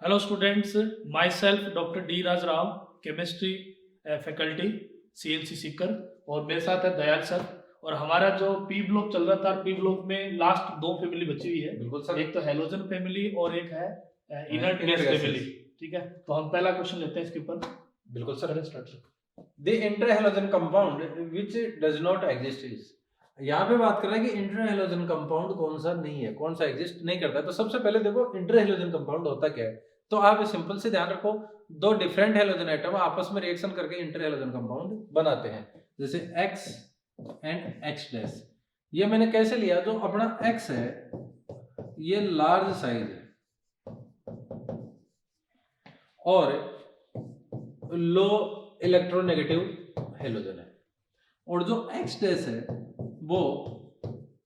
Hello students, myself Dr. D. Raj Rao, chemistry faculty CNC Sikar, और मेरे साथ है दयाल सर। और हमारा जो पी ब्लॉक चल रहा था, पी ब्लॉक में लास्ट दो फैमिली बची हुई है। बिल्कुल सर। एक तो हेलोजन फैमिली और एक है इनर्ट गैस फैमिली। ठीक है, तो हम पहला क्वेश्चन लेते हैं इसके ऊपर। बिल्कुल sir. Start. The interhalogen compound which does not exist is, यहाँ पे बात कर रहे हैं कि इंटरहैलोजन कंपाउंड कौन सा नहीं है, कौन सा एग्जिस्ट नहीं करता है। तो सबसे पहले देखो इंटरहैलोजन कंपाउंड होता क्या है। तो आप सिंपल से ध्यान रखो, दो डिफरेंट हैलोजन आइटम आपस में रिएक्शन करके इंटरहैलोजन कंपाउंड बनाते हैं। जैसे X एंड X डैश, ये मैंने कैसे लिया, जो अपना X है ये लार्ज साइज है और लो इलेक्ट्रोनेगेटिव हैलोजन है, और जो X डैश है वो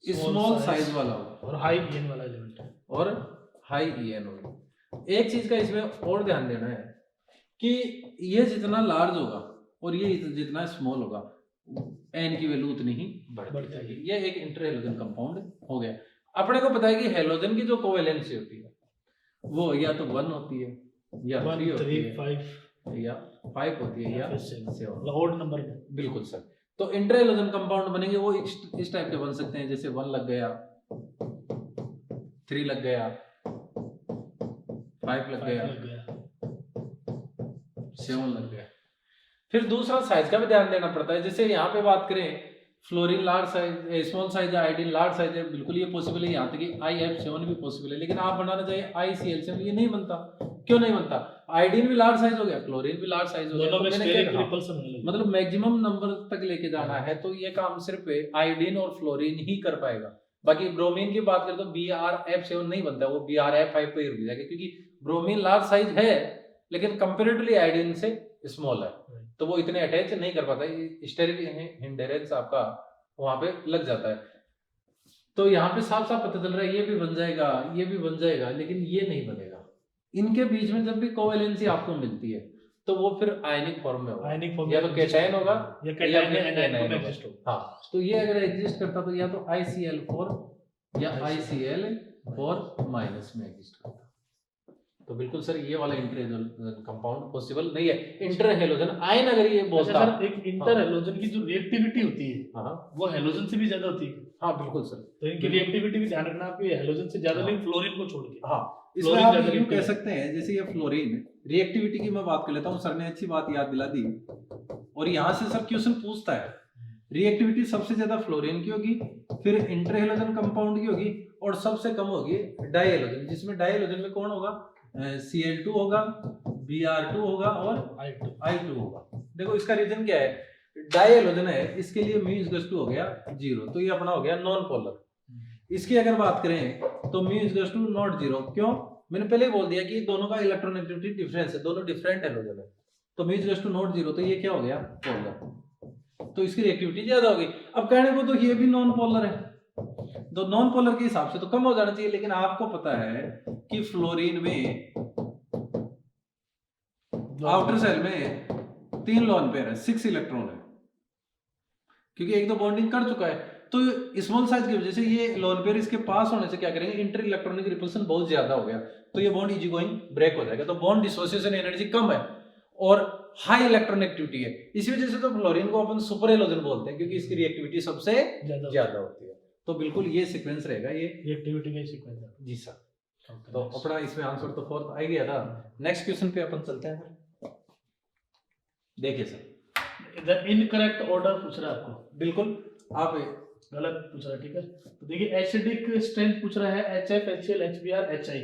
स्मॉल साइज वाला होगा और हाई ईएन वाला एलिमेंट है, और हाई ईएन होगा। एक चीज का इसमें और ध्यान देना है कि ये जितना लार्ज होगा और ये जितना स्मॉल होगा, एन की वैल्यू उतनी ही बढ़ती जाएगी। ये एक इंटरहैलोजन कंपाउंड हो गया। अपने को पता है कि हैलोजन की जो कोवेलेंसी होती है वो या तो 1 होती है या 3 होती है 5 या 5 होती है या 7 ओड नंबर में। बिल्कुल सर। तो इंटरहैलोजन कंपाउंड बनेंगे वो इस टाइप के बन सकते हैं, जैसे 1 लग गया, 3 लग गया, 5 लग गया, 7 लग गया। फिर दूसरा साइज का भी ध्यान देना पड़ता है। जैसे यहाँ पे बात करें fluorine large size, small size है, आयोडीन लार्ज साइज है, बिल्कुल ये पॉसिबल है। यहाँ तक कि IF7 भी पॉसिबल है, लेकिन आप बनाना चाहिए ICL7, ये नहीं बनता। क्यों नहीं बनता? आयोडीन भी लार्ज साइज हो गया, क्लोरीन भी लार्ज साइज हो गया, तो मैंने क्या कहा, मतलब मैक्सिमम नंबर तक लेके जाना है, तो ये काम सिर्फ आयोडीन और फ्लोरीन ही कर पाएगा। बाकी ब्रोमीन की बात करें तो BrF7 नहीं बनता, वो BrF5 पे ही रुक जाएगा, क्योंकि ब्रोमीन लार्ज साइज है लेकिन कंपेरेटिवली आयोडीन से स्मॉल है, तो वो इतने अटैच नहीं कर पाता, स्टेरिक हिंडेरेंस आपका वहां पे लग जाता है। तो यहाँ पे साफ साफ पता चल रहा है ये भी बन जाएगा, ये भी बन जाएगा, लेकिन ये नहीं बनेगा। इनके बीच में जब भी कोवेलेंसी आपको मिलती है तो वो फिर आयनिक फॉर्म में होगा, आयनिक फॉर्म या तो कैटायन होगा या फिर एनायन होगा। हाँ, तो ये अगर एग्जिस्ट करता तो या तो ICl4 या ICl4 माइनस में एग्जिस्ट करता। तो बिल्कुल सर ये वाला इंटरहैलोजन कंपाउंड पॉसिबल नहीं है। इंटरहैलोजन आयन अगर ये बोलता है, सर एक इंटरहैलोजन की जो रिएक्टिविटी होती है हाँ वो हैलोजन से भी ज्यादा होती है। हाँ बिल्कुल सर। तो इनकी रिएक्टिविटी भी ध्यान रखना, आपकी हैलोजन से ज्यादा नहीं, फ्लोरीन को छोड़ के। हाँ, इसमें आप यूं कह सकते हैं, जैसे ये फ्लोरीन रिएक्टिविटी की मैं बात कर लेता हूँ, सर ने अच्छी बात याद दिला दी। और यहाँ से सर क्वेश्चन पूछता है रिएक्टिविटी सबसे ज्यादा फ्लोरीन की होगी, फिर इंटरहैलोजन कंपाउंड की होगी, और सबसे कम होगी डाइहैलोजन, जिसमें डाइहैलोजन में कौन होगा, Cl2 होगा, Br2 होगा और I2 होगा। देखो इसका रीजन क्या है, डाइहैलोजन है, इसके लिए μ हो गया 0, तो ये अपना हो गया नॉन पोलर। इसकी अगर बात करें तो μ नॉट 0, क्यों? मैंने पहले ही बोल दिया कि दोनों का इलेक्ट्रोनेगेटिविटी डिफरेंस है, दोनों डिफरेंट हैलोजन है, तो μ नॉट 0, तो ये क्या हो गया, पोलर, तो इसकी रिएक्टिविटी ज्यादा होगी। अब कहने को तो ये भी नॉन पोलर है, तो नॉन पोलर के हिसाब से तो कम हो जाना चाहिए, लेकिन आपको पता है कि फ्लोरीन में आउटर सेल में 3 लोन पेयर है, 6 इलेक्ट्रॉन है, क्योंकि एक तो बॉन्डिंग कर चुका है। तो स्मॉल साइज की वजह से ये लोन पेयर इसके पास होने से क्या करेंगे, इंटर इलेक्ट्रॉनिक रिपल्सन बहुत ज्यादा हो गया, तो ये बॉन्ड इजी गोइंग ब्रेक हो जाएगा, तो बॉन्ड डिसोसिएशन एनर्जी कम है और हाई इलेक्ट्रोनेगेटिविटी है। इसी वजह से तो फ्लोरीन को अपन सुपर हैलोजन बोलते हैं, क्योंकि इसकी रिएक्टिविटी सबसे ज्यादा होती है। तो बिल्कुल ये सीक्वेंस रहेगा, ये रिएक्टिविटी का सीक्वेंस है जी सर। तो अपना इसमें आंसर तो 4th आ गया था। नेक्स्ट क्वेश्चन पे अपन चलते हैं। देखिए सर, इधर इनकरेक्ट ऑर्डर पूछ रहा है आपको, बिल्कुल आप गलत पूछ रहा है, ठीक है। तो देखिए एसिडिक स्ट्रेंथ पूछ रहा है HF HCl HBr HI,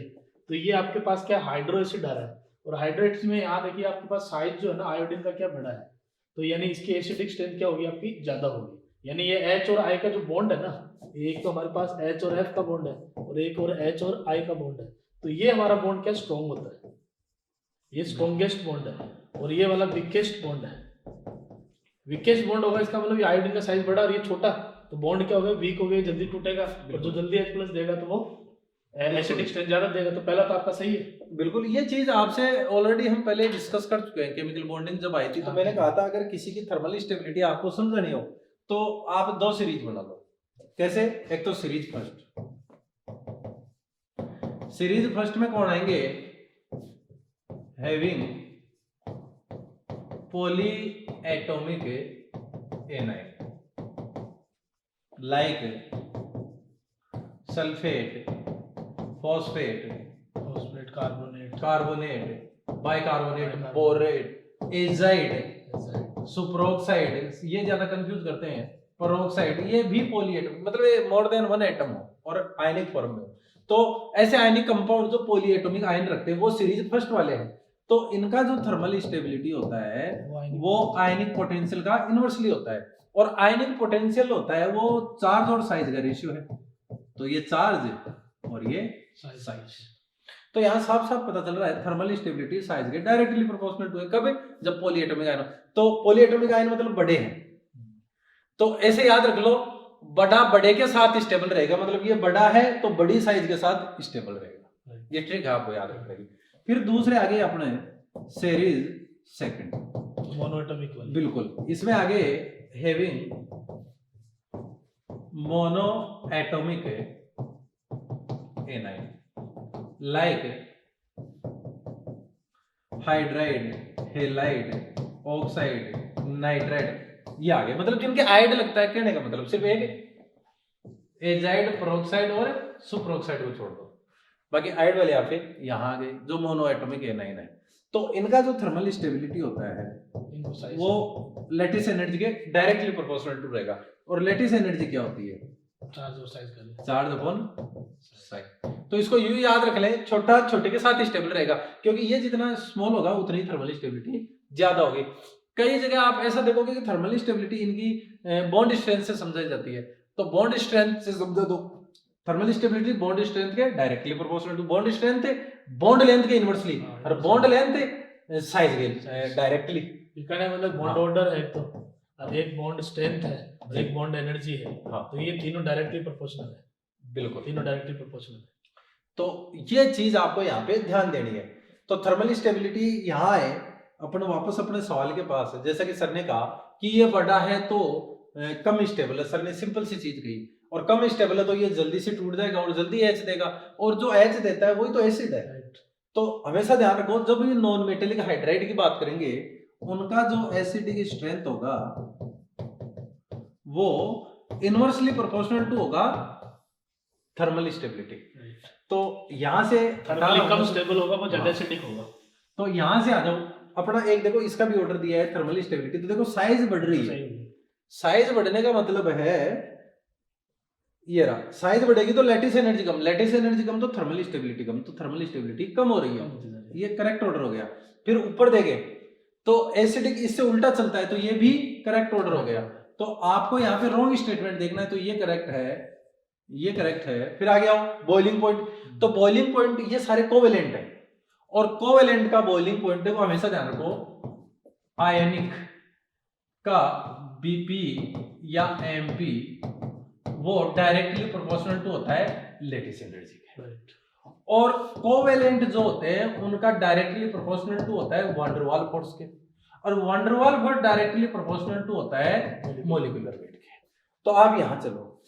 तो ये आपके पास क्या हाइड्रो एसिड आ रहा है, और हाइड्रो एसिड में यहाँ देखिए आपके पास साइज जो है ना आयोडीन का क्या बड़ा है, तो यानी इसकी एसिडिक स्ट्रेंथ क्या होगी, आपकी ज्यादा होगी। यानी ये H और I का जो बॉन्ड है ना, एक तो हमारे पास H और F का बॉन्ड है और एक और H और I का बॉन्ड है, तो ये हमारा बॉन्ड क्या स्ट्रॉन्ग होता है, ये स्ट्रॉन्गेस्ट बॉन्ड है, और ये वाला वीकेस्ट बॉन्ड है। वीकेस्ट बॉन्ड होगा इसका मतलब आयोडीन का साइज बड़ा और ये छोटा, तो बॉन्ड क्या होगा, वीक हो गया, जल्दी टूटेगा, और जो जल्दी H+ देगा तो वो एसिडिक स्ट्रेंथ ज्यादा देगा। तो पहला तो आपका सही है। बिल्कुल, ये चीज आपसे ऑलरेडी हम पहले डिस्कस कर चुके हैं, केमिकल बॉन्डिंग जब आई थी तो मैंने कहा था अगर किसी की थर्मल स्टेबिलिटी आपको समझनी हो तो आप 2 सीरीज बना लो। कैसे? एक तो सीरीज फर्स्ट में कौन आएंगे, having poly atomic A9 like sulphate, phosphate, phosphate, carbonate, carbonate, bicarbonate, borate, azide, superoxide, ये ज्यादा कंफ्यूज करते हैं, पेरोक्साइड, ये भी पॉलीएटॉमिक, मतलब ये मोर देन वन एटम हो और आयनिक फॉर्म में हो। तो ऐसे आयनिक कंपाउंड जो पॉलीएटॉमिक आयन रखते हैं वो सीरीज फर्स्ट वाले हैं। तो इनका जो थर्मल स्टेबिलिटी होता है वो आयनिक पोटेंशियल का इनवर्सली होता है, और आयनिक पोटेंशियल होता है वो चार्ज और साइज का रेशियो है। तो ये चार्ज और ये साइज, तो यहाँ साफ साफ पता चल रहा है थर्मल स्टेबिलिटी साइज के डायरेक्टली प्रोपोर्शनल टू है। कब? जब पॉलीएटॉमिक आयन हो। तो पॉलीएटॉमिक आयन मतलब बड़े हैं, तो ऐसे याद रख लो, बड़ा बड़े के साथ स्टेबल रहेगा, मतलब ये बड़ा है तो बड़ी साइज के साथ स्टेबल रहेगा। ये ट्रिक आपको याद रखनी। फिर दूसरे आगे अपने सीरीज सेकंड मोनोएटॉमिक वाली, बिल्कुल इसमें आगे having mono atomic A9 like hydride, halide, oxide, nitride, ये आगे मतलब जिनके आइड लगता है, कहने का मतलब सिर्फ एक एजाइड, पेरोक्साइड और सुपरऑक्साइड को छोड़ दो, बाकी आइड वाले यहाँ पे यहाँ आ गए जो मोनो एटॉमिक एनाइन है। तो इनका जो थर्मल स्टेबिलिटी होता है वो लैटिस एनर्जी के डायरेक्टली प्रोपोर्शनल टू रहेगा। और लैटिस एनर्जी क्या होती है? चार्ज और साइज का, चार्ज अपॉन साइज। तो इसको यूं याद रख लें, छोटा छोटे के साथ स्टेबल रहेगा, क्योंकि ये जितना स्मॉल होगा उतनी थर्मल स्टेबिलिटी ज्यादा होगी। कई जगह आप ऐसा देखोगे कि थर्मल स्टेबिलिटी इनकी बॉन्ड स्ट्रेंथ से समझाई जाती है। तो बॉन्ड स्ट्रेंथ से समझा दो, थर्मल स्टेबिलिटी बॉन्ड स्ट्रेंथ के directly proportional to bond strength है, बॉन्ड लेंथ के इनवर्सली, और बॉन्ड लेंथ साइज के डायरेक्टली। मतलब बॉन्ड ऑर्डर है तो, अब एक बॉन्ड स्ट्रेंथ है और एक बॉन्ड एनर्जी है, हाँ। तो ये तीनों डायरेक्टली प्रोपोर्शनल है, बिल्कुल तीनों डायरेक्टली प्रोपोर्शनल है। तो ये चीज आपको यहाँ पे ध्यान देनी है। तो थर्मल स्टेबिलिटी यहाँ है। अपन वापस अपने सवाल के पास है, जैसा कि सर ने कहा कि ये बड़ा है तो कम स्टेबल है, सर ने सिंपल सी चीज कही, और कम स्टेबल है तो ये जल्दी से टूट जाएगा और जल्दी एच देगा, और जो एच देता है वही तो एसिड है। तो हमेशा ध्यान रखो, जब ये नॉन मेटेलिक हाइड्राइड की बात करेंगे उनका जो एसिडिक स्ट्रेंथ होगा वो इनवर्सली प्रोपोर्शनल टू होगा थर्मल स्टेबिलिटी। तो यहां से थर्मली कम स्टेबल होगा वो ज्यादा एसिडिक होगा। तो यहां से आ जाओ, अपना एक देखो इसका भी ऑर्डर दिया है थर्मल स्टेबिलिटी, तो देखो साइज बढ़ रही है। साइज बढ़ने का मतलब है ये रहा, साइज बढ़ेगी तो लैटिस एनर्जी कम, लैटिस एनर्जी कम तो थर्मल स्टेबिलिटी कम, तो थर्मल स्टेबिलिटी कम हो रही है, ये करेक्ट ऑर्डर हो गया। फिर ऊपर देखे तो एसिडिक इससे उल्टा चलता है, तो ये भी करेक्ट ऑर्डर हो गया। तो आपको यहाँ पे रॉन्ग स्टेटमेंट देखना है, तो ये करेक्ट है, ये करेक्ट है। फिर आ गया बॉइलिंग पॉइंट, तो बॉइलिंग पॉइंट ये सारे कोवेलेंट है, और कोवेलेंट का बॉइलिंग पॉइंट है वो हमेशा ध्यान रखो, आयनिक का बीपी या एमपी वो डायरेक्टली प्रोपोर्शनल टू होता है लैटिस एनर्जी के, और कोवेलेंट जो होते हैं उनका डायरेक्टली प्रोपोर्शनल टू होता है वान डेर वाल फोर्स के, और van der Waals force directly proportional to होता है मॉलिक्यूलर वेट के। तो आप यहां चलो,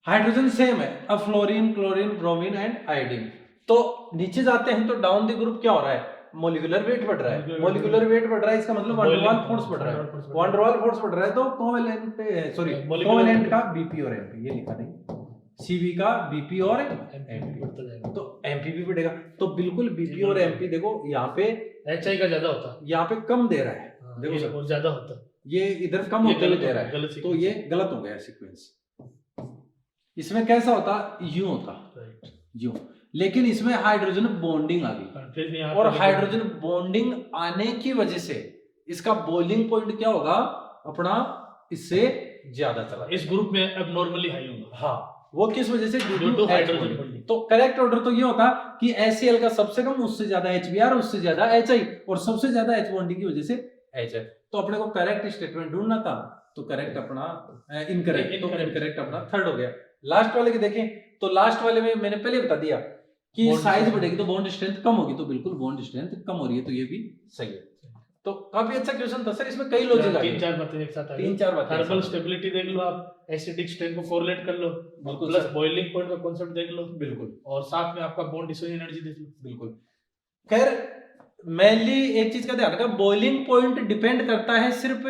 हाइड्रोजन सेम है, अब fluorine, chlorine, bromine and iodine. तो नीचे जाते हैं तो डाउन द ग्रुप क्या हो रहा है, मॉलिक्यूलर वेट बढ़ रहा है, मॉलिक्यूलर वेट बढ़ रहा है, इसका मतलब वान डेर वाल फोर्स बढ़ रहा है, वान डेर वाल फोर्स बढ़ रहा है। तो कोवेलेंट सॉरी कोवेलेंट का बीपी और एमपी, ये लिखा नहीं, सीवी का बीपी और एमपी बढ़ता जाएगा, तो एमपी भी बढ़ेगा। तो बिल्कुल बीपी और एमपी देखो यहाँ पे एचआई का ज्यादा होता है, यहाँ पे कम दे रहा है, देखो ये और ज्यादा होता है, ये इधर कम होते हुए दे रहा है, तो ये गलत हो गया सीक्वेंस। इसमें कैसा होता, यूं होता, यूं, लेकिन इसमें हाइड्रोजन बॉन्डिंग आ गई, और हाइड्रोजन बॉन्डिंग आने की वजह से इसका बॉइलिंग पॉइंट क्या होगा अपना, इससे ज्यादा चला, इस ग्रुप में अब नॉर्मली हाई होगा। हाँ, वो किस वजह से, ड्यू टू हाइड्रोजन बॉन्डिंग। तो करेक्ट ऑर्डर तो ये होता कि HCl का सबसे कम, उससे ज्यादा HBr, उससे ज्यादा HI, और सबसे ज्यादा H बॉन्डिंग की वजह से HF। तो अपने को करेक्ट स्टेटमेंट ढूंढना था, तो करेक्ट अपना इनकरेक्ट, तो इनकरेक्ट अपना थर्ड हो गया। लास्ट वाले के देखें, तो लास्ट वाले में मैंने पहले बता दिया कि साइज बढ़ेगी तो बॉन्ड स्ट्रेंथ कम होगी, तो बिल्कुल बॉन्ड स्ट्रेंथ कम हो रही है, तो ये भी सही है। तो काफी अच्छा क्वेश्चन था सर, इसमें कई लॉजिक आ गए, 3-4 बातें एक साथ आ गई, 3-4 बातें। थर्मल स्टेबिलिटी देख लो आप, एसिडिक स्ट्रेंथ को कोरिलेट कर लो, प्लस बॉइलिंग पॉइंट का कांसेप्ट देख लो, बिल्कुल, और साथ में आपका बॉन्ड डिसोसिएशन एनर्जी देख लो, बिल्कुल। खैर मेनली एक चीज का ध्यान रखा, बॉइलिंग पॉइंट डिपेंड करता है सिर्फ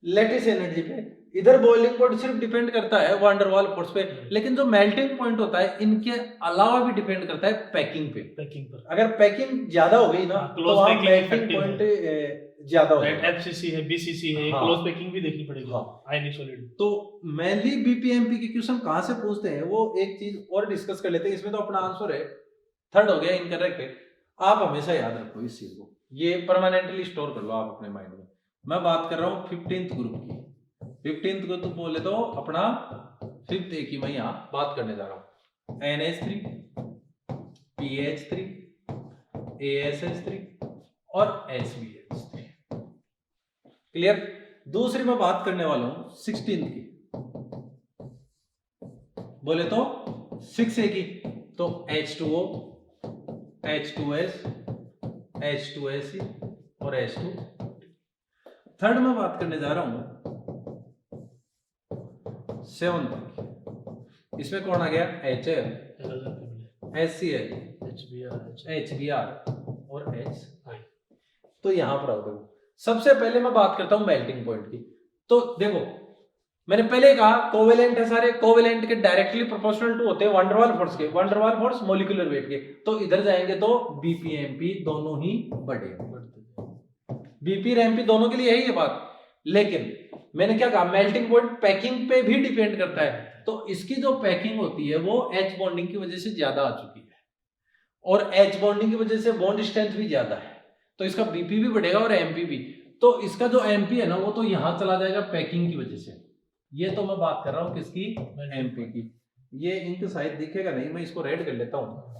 लेटिस एनर्जी पे, इधर बॉइलिंग पॉइंट सिर्फ डिपेंड करता है वंडरवाल फोर्स पे, लेकिन जो मेल्टिंग पॉइंट होता है इनके अलावा भी डिपेंड करता है पैकिंग पे। पैकिंग पर अगर पैकिंग ज्यादा हो गई ना हाँ, तो close वहाँ packing मेल्टिंग effective पॉइंट ज्यादा हो जाएगा। एफसीसी है, बीसीसी है, हाँ। क्लोज पैकिंग भी देखनी पड़ेगी। हाँ। आयनिक सॉलिड। तो मेनली बीपीएमपी के क्वेश्चन कहाँ से पूछते हैं वो एक चीज और डिस्कस कर लेते हैं। इसमें तो अपना आंसर है थर्ड हो गया इनकरेक्ट। आप हमेशा याद रखो इस चीज को, ये परमानेंटली स्टोर कर लो आप अपने माइंड में। मैं बात कर रहा हूँ 15th ग्रुप की। 15th ग्रुप तो बोले तो अपना 5th ए की मैं यहाँ बात करने जा रहा हूँ। NH3, PH3, ASH3 और SBH3। क्लियर। दूसरी मैं बात करने वाला हूं 16th की। बोले तो 6A की तो H2O, H2S, H2SE और H2। थर्ड में बात करने जा रहा हूं 7th की। इसमें कौन आ गया? HF, HCl, HBr और HI। तो यहां पर आओ। सबसे पहले मैं बात करता हूं मेल्टिंग पॉइंट की। तो देखो मैंने पहले कहा कोवेलेंट है सारे, कोवेलेंट के डायरेक्टली प्रोपोर्शनल टू होते हैं वंडरवाल फोर्स के, वंडरवाल फोर्स मॉलिक्यूलर वेट के। तो इधर जाएंगे तो बीपीएमपी दोनों ही बढ़ेंगे। बीपी और एमपी दोनों के लिए यही है बात। लेकिन मैंने क्या कहा, मेल्टिंग पॉइंट पैकिंग पे भी डिपेंड करता है। तो इसकी जो पैकिंग होती है वो एच बॉन्डिंग की वजह से ज्यादा आ चुकी है, और एच बॉन्डिंग की वजह से बॉन्ड स्ट्रेंथ भी ज्यादा है, तो इसका बीपी भी बढ़ेगा और एमपी भी। तो इसका जो एमपी है ना वो तो यहां चला जाएगा पैकिंग की वजह से। ये तो मैं बात कर रहा हूं किसकी? एमपी की। ये इंक शायद दिखेगा नहीं, मैं इसको रेड कर लेता हूं।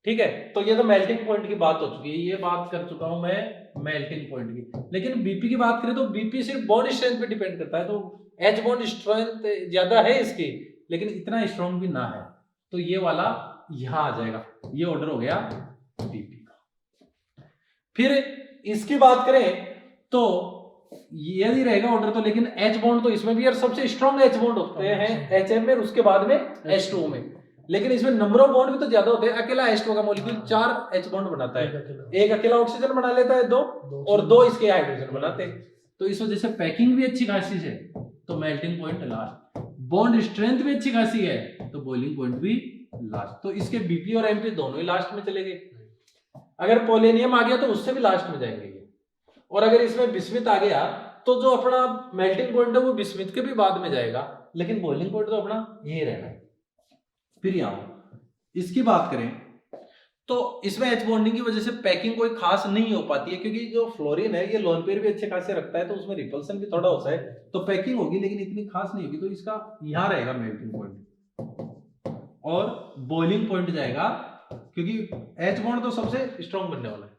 ठीक है, तो ये तो मेल्टिंग पॉइंट की बात हो चुकी है, ये बात कर चुका हूं मैं मेल्टिंग पॉइंट की। लेकिन बीपी की बात करें तो बीपी सिर्फ बॉन्ड स्ट्रेंथ पे डिपेंड करता है। तो एच बॉन्ड स्ट्रेंथ ज्यादा है इसकी, लेकिन इतना स्ट्रॉन्ग भी ना है, तो ये वाला यहां आ जाएगा। ये ऑर्डर हो गया बीपी का। फिर इसकी बात करें तो यदि रहेगा ऑर्डर तो, लेकिन एच बॉन्ड तो इसमें भी यार सबसे स्ट्रॉन्ग एच बॉन्ड होते हैं एचएम में, उसके बाद में H2O में। लेकिन इसमें नंबर ऑफ बॉन्ड भी तो ज्यादा होते हैं। अकेला H2O का मॉलिक्यूल 4 एच बॉन्ड बनाता है, एक अकेला ऑक्सीजन बना लेता है 2 और 2 इसके हाइड्रोजन बनाते हैं। तो इस वजह से पैकिंग भी अच्छी खासी है, तो melting point last. Bond strength भी अच्छी खासी है, तो बॉइलिंग पॉइंट भी लास्ट। तो इसके बीपी और एमपी दोनों ही लास्ट में चले गए। अगर पोलेनियम आ गया तो उससे भी लास्ट में जाएंगे ये। और अगर इसमें बिस्मिथ आ गया तो जो अपना मेल्टिंग पॉइंट है वो बिस्मिथ के भी बाद में जाएगा, लेकिन बॉइलिंग पॉइंट तो अपना यही रहना है। फिर यहाँ इसकी बात करें तो इसमें एच बॉन्डिंग की वजह से पैकिंग कोई खास नहीं हो पाती है, क्योंकि जो फ्लोरीन है ये लोन पेयर भी अच्छे खासे रखता है, तो उसमें रिपल्सन भी थोड़ा होता है, तो पैकिंग होगी लेकिन इतनी खास नहीं होगी। तो इसका यहाँ रहेगा मेल्टिंग पॉइंट, और बॉइलिंग पॉइंट जाएगा, क्योंकि एच बॉन्ड तो सबसे स्ट्रॉन्ग बनने वाला है।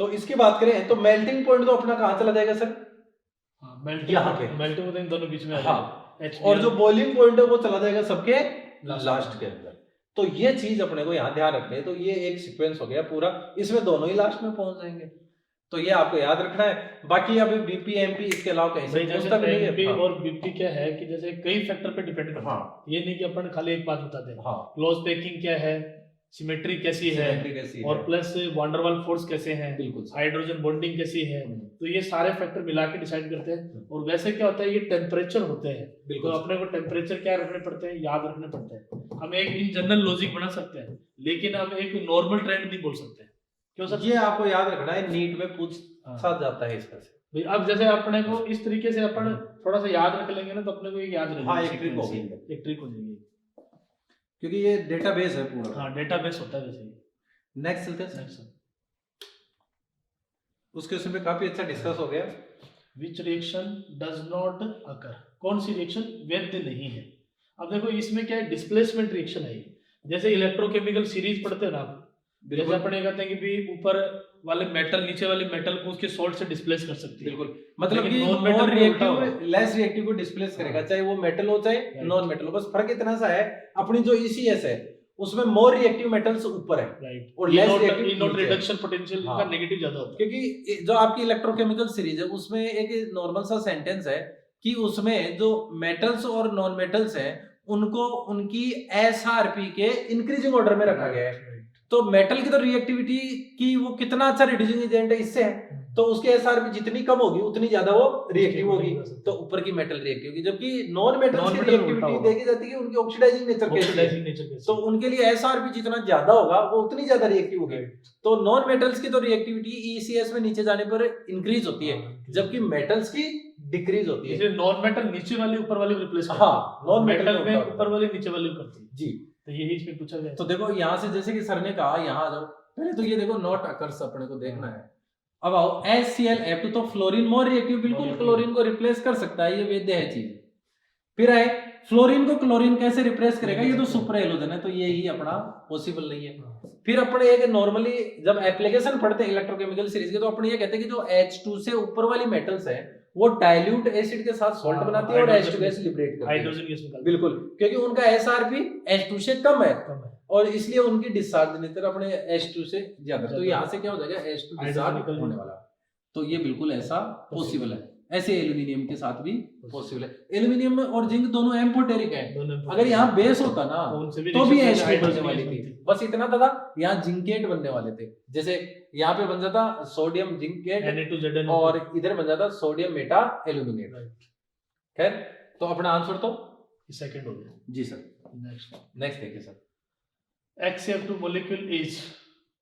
तो इसकी बात करें तो मेल्टिंग पॉइंट तो अपना कहां चला जाएगा सर? यहाँ पे मेल्टिंग पॉइंट दोनों बीच में आ जाएगा। और जो बॉइलिंग पॉइंट है वो चला जाएगा सबके लास्ट के अंदर। तो ये चीज अपने को यहाँ ध्यान रखनी है। तो ये एक सीक्वेंस हो गया पूरा, इसमें दोनों ही लास्ट में पहुंच जाएंगे, तो ये आपको याद रखना है। बाकी अभी बीपी एमपी इसके अलावा कहीं से पूछता भी नहीं है। और बीपी क्या है कि जैसे कई फैक्टर पे डिपेंड करता है, ये नहीं कि अपन खाली एक बात बताते हैं। क्लोज पैकिंग क्या है, सिमेट्री कैसी है, और प्लस वंडरवाल फोर्स कैसे हैं, बिल्कुल हाइड्रोजन बॉन्डिंग कैसी है, तो ये सारे फैक्टर मिला के डिसाइड करते हैं। और वैसे क्या होता है, ये टेम्परेचर होते हैं, तो अपने को टेम्परेचर क्या रखने पड़ते हैं, याद रखने पड़ते हैं। हम एक इन जनरल लॉजिक बना सकते हैं, लेकिन हम एक नॉर्मल ट्रेंड नहीं बोल सकते। क्यों सर? ये आपको याद रखना है, नीट में पूछा जाता है इसका से। अब जैसे अपने को इस तरीके से अपन थोड़ा सा याद रख लेंगे ना, तो अपने को ये याद रहेगा। एक ट्रिक हो जाएगी, क्योंकि ये डेटाबेस है पूरा। हाँ, डेटाबेस होता है वैसे। नेक्स्ट चलते हैं। नेक्स्ट उसके उसमें काफी अच्छा डिस्कस हो गया। Which reaction does not occur, कौन सी रिएक्शन वैध नहीं है। अब देखो इसमें क्या है, डिस्प्लेसमेंट रिएक्शन है। जैसे इलेक्ट्रोकेमिकल सीरीज पढ़ते हैं ना आप, जैसे अपन ये कहते हैं कि भी ऊपर वाले मेटल नीचे वाले मेटल को उसके सोल्ट से डिस्प्लेस कर सकती है। बिल्कुल, मतलब कि मोर रिएक्टिव लेस रिएक्टिव को डिस्प्लेस करेगा, चाहे वो मेटल हो चाहे नॉन मेटल हो। बस फर्क इतना सा है, अपनी जो ईसीएस है उसमें मोर रिएक्टिव मेटल्स ऊपर है, राइट, और लेस रिएक्टिव इनोट रिडक्शन पोटेंशियल का नेगेटिव ज्यादा होता है। क्योंकि जो आपकी इलेक्ट्रोकेमिकल सीरीज है उसमें एक नॉर्मल सा सेंटेंस है कि उसमें जो मेटल्स और नॉन मेटल्स हैं उनको उनकी SRP के इंक्रीजिंग ऑर्डर में रखा गया है। तो मेटल की तो रिएक्टिविटी की वो कितना अच्छा रिड्यूसिंग एजेंट है इससे है, तो उसकी SRP जितनी कम होगी उतनी ज्यादा वो रिएक्टिव होगी, तो ऊपर की मेटल रिएक्टिव होगी। जबकि नॉन मेटल्स की रिएक्टिविटी देखी जाती है उनकी ऑक्सीडाइजिंग नेचर कैसी, तो उनके लिए SRP जितना ज्यादा होगा वो उतनी ज्यादा रिएक्टिव होगी। तो नॉन मेटल्स की तो रिएक्टिविटी ECS में नीचे जाने पर इंक्रीज होती है, जबकि मेटल्स की डिक्रीज होती है। नॉन मेटल नीचे वाली ऊपर वाली रिप्लेस करती है। हाँ, नॉन मेटल में ऊपर वाली नीचे वाली करती है जी। तो यही इसमें पूछा गया। तो देखो यहाँ से जैसे कि सर ने कहा, यहाँ आ जाओ पहले तो ये देखो नॉट अकर्स अपने को देखना है। अब आओ HCl तो फ्लोरीन मोर रिएक्टिव, बिल्कुल क्लोरीन को रिप्लेस कर सकता है, ये वैध है चीज। फिर आए फ्लोरीन को क्लोरीन कैसे रिप्लेस करेगा, ये तो सुपर हेलोजन है, तो ये ही अपना पॉसिबल नहीं है। फिर अपने एक नॉर्मली जब एप्लीकेशन पढ़ते हैं इलेक्ट्रोकेमिकल सीरीज के, तो अपने ये कहते हैं कि जो H2 से ऊपर वाली मेटल्स है वो डाइल्यूट एसिड के साथ सॉल्ट बनाती है और H2 गैस लिबरेट करती है, हाइड्रोजन गैस निकालती है। बिल्कुल, क्योंकि उनका SRP H2 से कम है और इसलिए उनकी डिस्चार्ज नेचर अपने H2 से ज्यादा। तो यहाँ से क्या हो जाएगा, H2 डिस्चार्ज होने वाला। तो ये बिल्कुल ऐसा पॉसिबल है। ऐसे एल्यूमिनियम के साथ भी पॉसिबल है। एल्यूमिनियम और जिंक दोनों एम्फोटेरिक है, अगर यहाँ बेस होता ना तो भी H2 बनने वाली थी, बस इतना था यहाँ जिंकेट बनने वाले थे। जैसे यहाँ पे बन जाता सोडियम जिंकेट और इधर बन जाता सोडियम मेटा एल्यूमिनेट। खैर, तो अपना आंसर तो सेकंड हो गया जी सर। नेक्स्ट देखिए सर, XCF2 मॉलिक्यूल इज,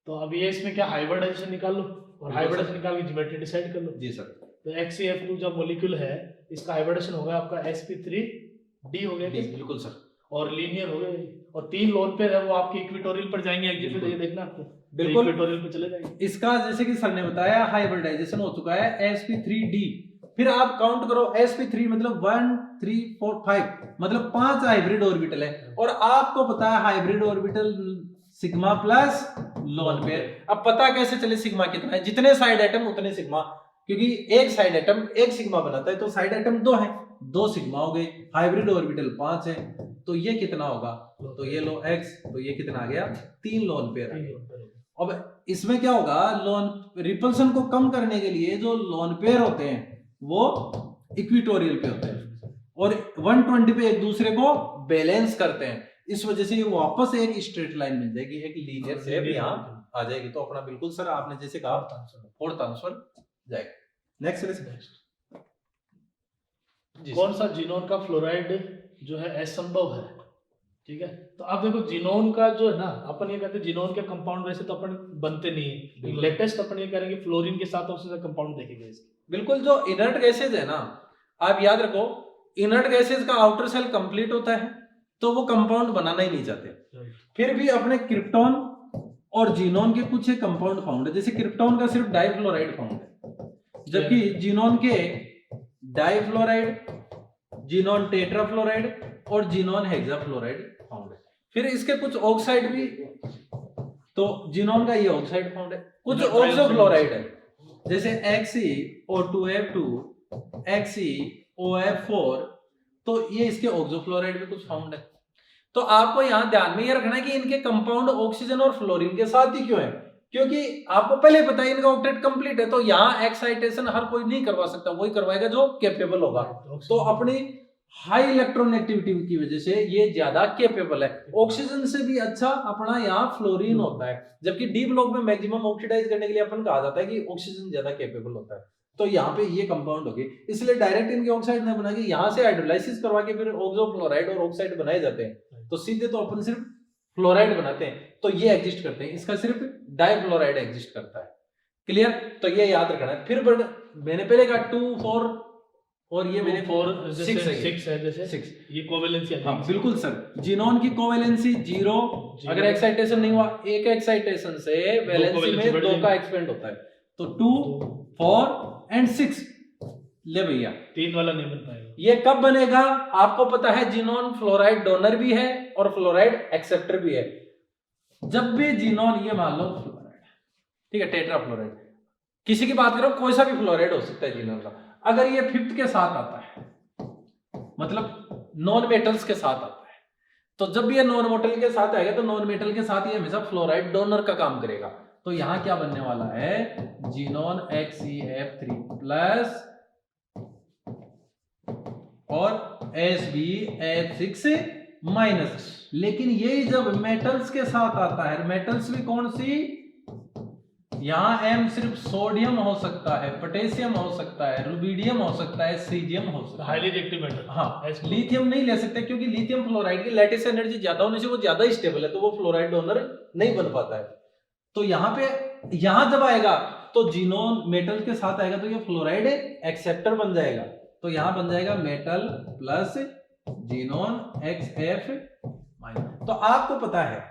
तो अब ये इसमें क्या हाइब्रिडाइजेशन निकाल लो और हाइब्रिडाइजेशन निकाल के ज्योमेट्री डिसाइड कर लो। जी सर। तो XCF2 जब मॉलिक्यूल है इसका हाइब्रिडेशन होगा आपका sp3d हो गया, बिल्कुल सर, और लीनियर हो गया, और 3 लोन पेयर है वो आपके इक्वेटोरियल पर जाएंगे, एग्जिट ये देखना आपको बिल्कुल इक्वेटोरियल पे चले जाएंगे। इसका जैसे कि सर ने बताया हाइब्रिडाइजेशन हो चुका है sp3d। फिर आप काउंट करो sp3 मतलब 1 3 4 5 मतलब 5 हाइब्रिड ऑर्बिटल है, और आपको पता है hybrid orbital sigma plus lone pair. अब पता कैसे चले सिग्मा कितना है, जितने साइड एटम उतने सिग्मा, क्योंकि एक साइड एटम एक सिग्मा बनाता है, तो साइड एटम 2 है, 2 सिग्मा हो गए, हाइब्रिड ऑर्बिटल 5 है, तो ये कितना होगा, तो ये लो x, तो ये कितना आ गया 3 लोन पेयर। अब इसमें क्या होगा, लोन रिपल्सन को कम करने के लिए जो लोन पेयर होते हैं वो इक्विटोरियल पे होते हैं और 120 पे एक दूसरे को बैलेंस करते हैं, इस वजह से ये वापस एक स्ट्रेट लाइन मिल जाएगी, एक लीनियर शेप यहाँ आ जाएगी। तो अपना बिल्कुल सर आपने जैसे कहा फोर्थ आंसर जाएगा। नेक्स्ट कौन सा जीनोन का फ्लोराइड जो है असंभव है, ठीक है। तो आप देखो जीनोन का जो है ना, अपन ये कहते हैं जीनोन के कंपाउंड वैसे तो अपन बनते नहीं है, लेटेस्ट अपन ये करेंगे फ्लोरीन के साथ ऑक्सीजन कंपाउंड देखेंगे इसके। बिल्कुल, जो इनर्ट गैसेज है ना, आप याद रखो इनर्ट गैसेज का आउटर सेल कंप्लीट होता है तो वो कंपाउंड बनाना ही नहीं चाहते, फिर भी अपने क्रिप्टॉन और जीनोन के कुछ कंपाउंड फाउंड है, जैसे क्रिप्टॉन का सिर्फ डाइफ्लोराइड फाउंड है, जबकि जीनोन के डाइफ्लोराइड, जीनोन टेट्राफ्लोराइड और जीनोन हेक्साफ्लोराइड फाउंड है। फिर इसके कुछ ऑक्साइड भी, तो जीनोन का ये ऑक्साइड फाउंड है, कुछ ऑक्सोफ्लोराइड है, जैसे XeO2F2, XeOF4, तो ये इसके ऑक्सोफ्लोराइड भी कुछ फाउंड है। तो आपको यहाँ ध्यान में ये रखना है कि इनके कंपाउंड ऑक्सीजन और फ्लोरीन के साथ ही क्यों है, क्योंकि आपको पहले पता है इनका ऑक्टेट कंप्लीट है, तो यहाँ एक्साइटेशन हर कोई नहीं करवा सकता, वही करवाएगा जो कैपेबल होगा। तो अपनी हाई इलेक्ट्रोनेगेटिविटी की वजह से ये ज्यादा कैपेबल है। ऑक्सीजन से भी अच्छा अपना यहाँ फ्लोरीन होता है, जबकि डी ब्लॉक में मैक्सिमम ऑक्सीडाइज करने के लिए अपन कहा जाता है कि ऑक्सीजन ज्यादा कैपेबल होता है। तो यहाँ पे ये कंपाउंड हो गए, इसलिए डायरेक्ट इनके ऑक्साइड नहीं बना के यहाँ से हाइड्रोलाइसिस करवा के फिर ऑक्सोफ्लोराइड और ऑक्साइड बनाए जाते हैं। तो सीधे तो अपन सिर्फ फ्लोराइड बनाते हैं, तो ये एग्जिस्ट करते हैं, इसका सिर्फ डाइफ्लोराइड एग्जिस्ट करता है। क्लियर, तो ये याद रखना है। फिर मैंने पहले कहा 2 4 और ये मैंने 6 है, जैसे 6 ये कोवेलेंसी है। हाँ बिल्कुल सर, जीनोन की कोवेलेंसी 0, अगर एक्साइटेशन नहीं हुआ, एक एक्साइटेशन से वैलेंसी में 2 का एक्सपेंड होता है, तो 2 4 एंड 6 ले भैया 3 वाला नहीं बन पाएगा। ये कब बनेगा आपको पता है, जीनोन फ्लोराइड डोनर भी है और फ्लोराइड एक्सेप्टर भी है। जब भी जीनोन, ये मान लो फ्लोराइड, ठीक है, टेट्राफ्लोराइड, किसी की बात करो, कोई सा भी फ्लोराइड हो सकता है जीनोन का, अगर ये 5th के साथ आता है, मतलब नॉन मेटल्स के साथ आता है, तो जब भी ये नॉन मेटल के साथ आएगा तो नॉन मेटल के साथ ये हमेशा फ्लोराइड डोनर का काम करेगा। तो यहां क्या बनने वाला है, जीनोन XeF3 प्लस और SbF6 माइनस। लेकिन यही जब मेटल्स के साथ आता है, मेटल्स भी कौन सी, यहाँ एम सिर्फ सोडियम हो सकता है, पोटेशियम हो सकता है, रुबिडियम हो सकता है, सीजियम हो सकता है, हाईली रिएक्टिव मेटल। हाँ, लिथियम नहीं ले सकते क्योंकि लिथियम फ्लोराइड की लैटिस एनर्जी ज्यादा होने से वो ज्यादा स्टेबल है, तो वो फ्लोराइड डोनर नहीं बन पाता है। तो यहाँ पे यहाँ जब आएगा तो जिनोन मेटल के साथ आएगा तो ये फ्लोराइड एक्सेप्टर बन जाएगा, तो यहाँ बन जाएगा metal plus xenon XF minus. तो आपको पता है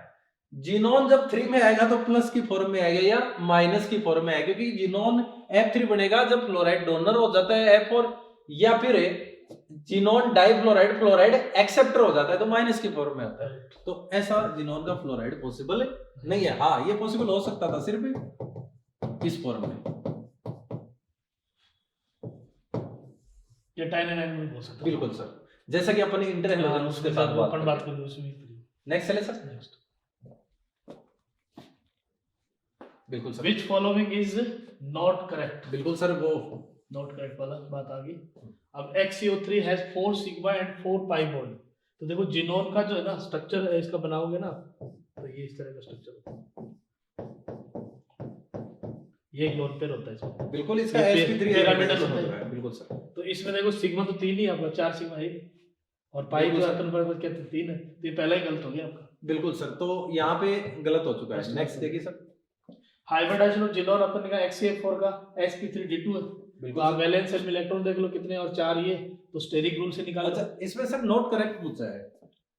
जिनोन जब 3 में आएगा तो प्लस की फॉर्म में आएगा या माइनस की फॉर्म में आएगा, क्योंकि जिनोन F3 बनेगा जब फ्लोराइड डोनर हो जाता है F4, या फिर जिनोन डाइफ्लोराइड फ्लोराइड एक्सेप्टर हो जाता है तो माइनस की फॉर्म में आता है। तो ऐसा जिनोन का फ्लोराइड पॉसिबल नहीं है। हाँ, ये पॉसिबल हो सकता था सिर्फ इस फॉर्म में, ये टाइन एनायन में हो सकता है। बिल्कुल सर, जैसा कि अपन इंटर हैलोजन उसके साथ बात करें उसमें। नेक्स्ट चले सर। नेक्स्ट, बिल्कुल sir, which following is not correct। बिल्कुल सर, वो नॉट करेक्ट वाला बात आ गई। अब XCO3 has 4 sigma and 4 pi bond. तो देखो जिनोन का जो है ना स्ट्रक्चर है, इसका बनाओगे ना तो ये इस तरह का स्ट्रक्चर होता है, ये एक लोन पेयर होता है इसमें। बिल्कुल, इसका ये sp3 pyramidal होता है। बिल्कुल सर। तो इसमें देखो सिग्मा तो 3 ही है आपका, 4 सिग्मा है और पाई बिल्कुल जो सर। अपन पर क्या 3 है, तो ये पहला ही गलत हो गया आपका। बिल्कुल सर, तो यहाँ पे गलत हो चुका है। नेक्स्ट देखिए सर। हाइब्रिडाइजेशन ऑफ जिनोन अपन का XCF4 का sp3d2 है। तो आप वैलेंस सेल में इलेक्ट्रॉन देख लो कितने, और 4 ये, तो स्टेरिक रूल से निकालो। अच्छा, इसमें सर नोट करेक्ट पूछा है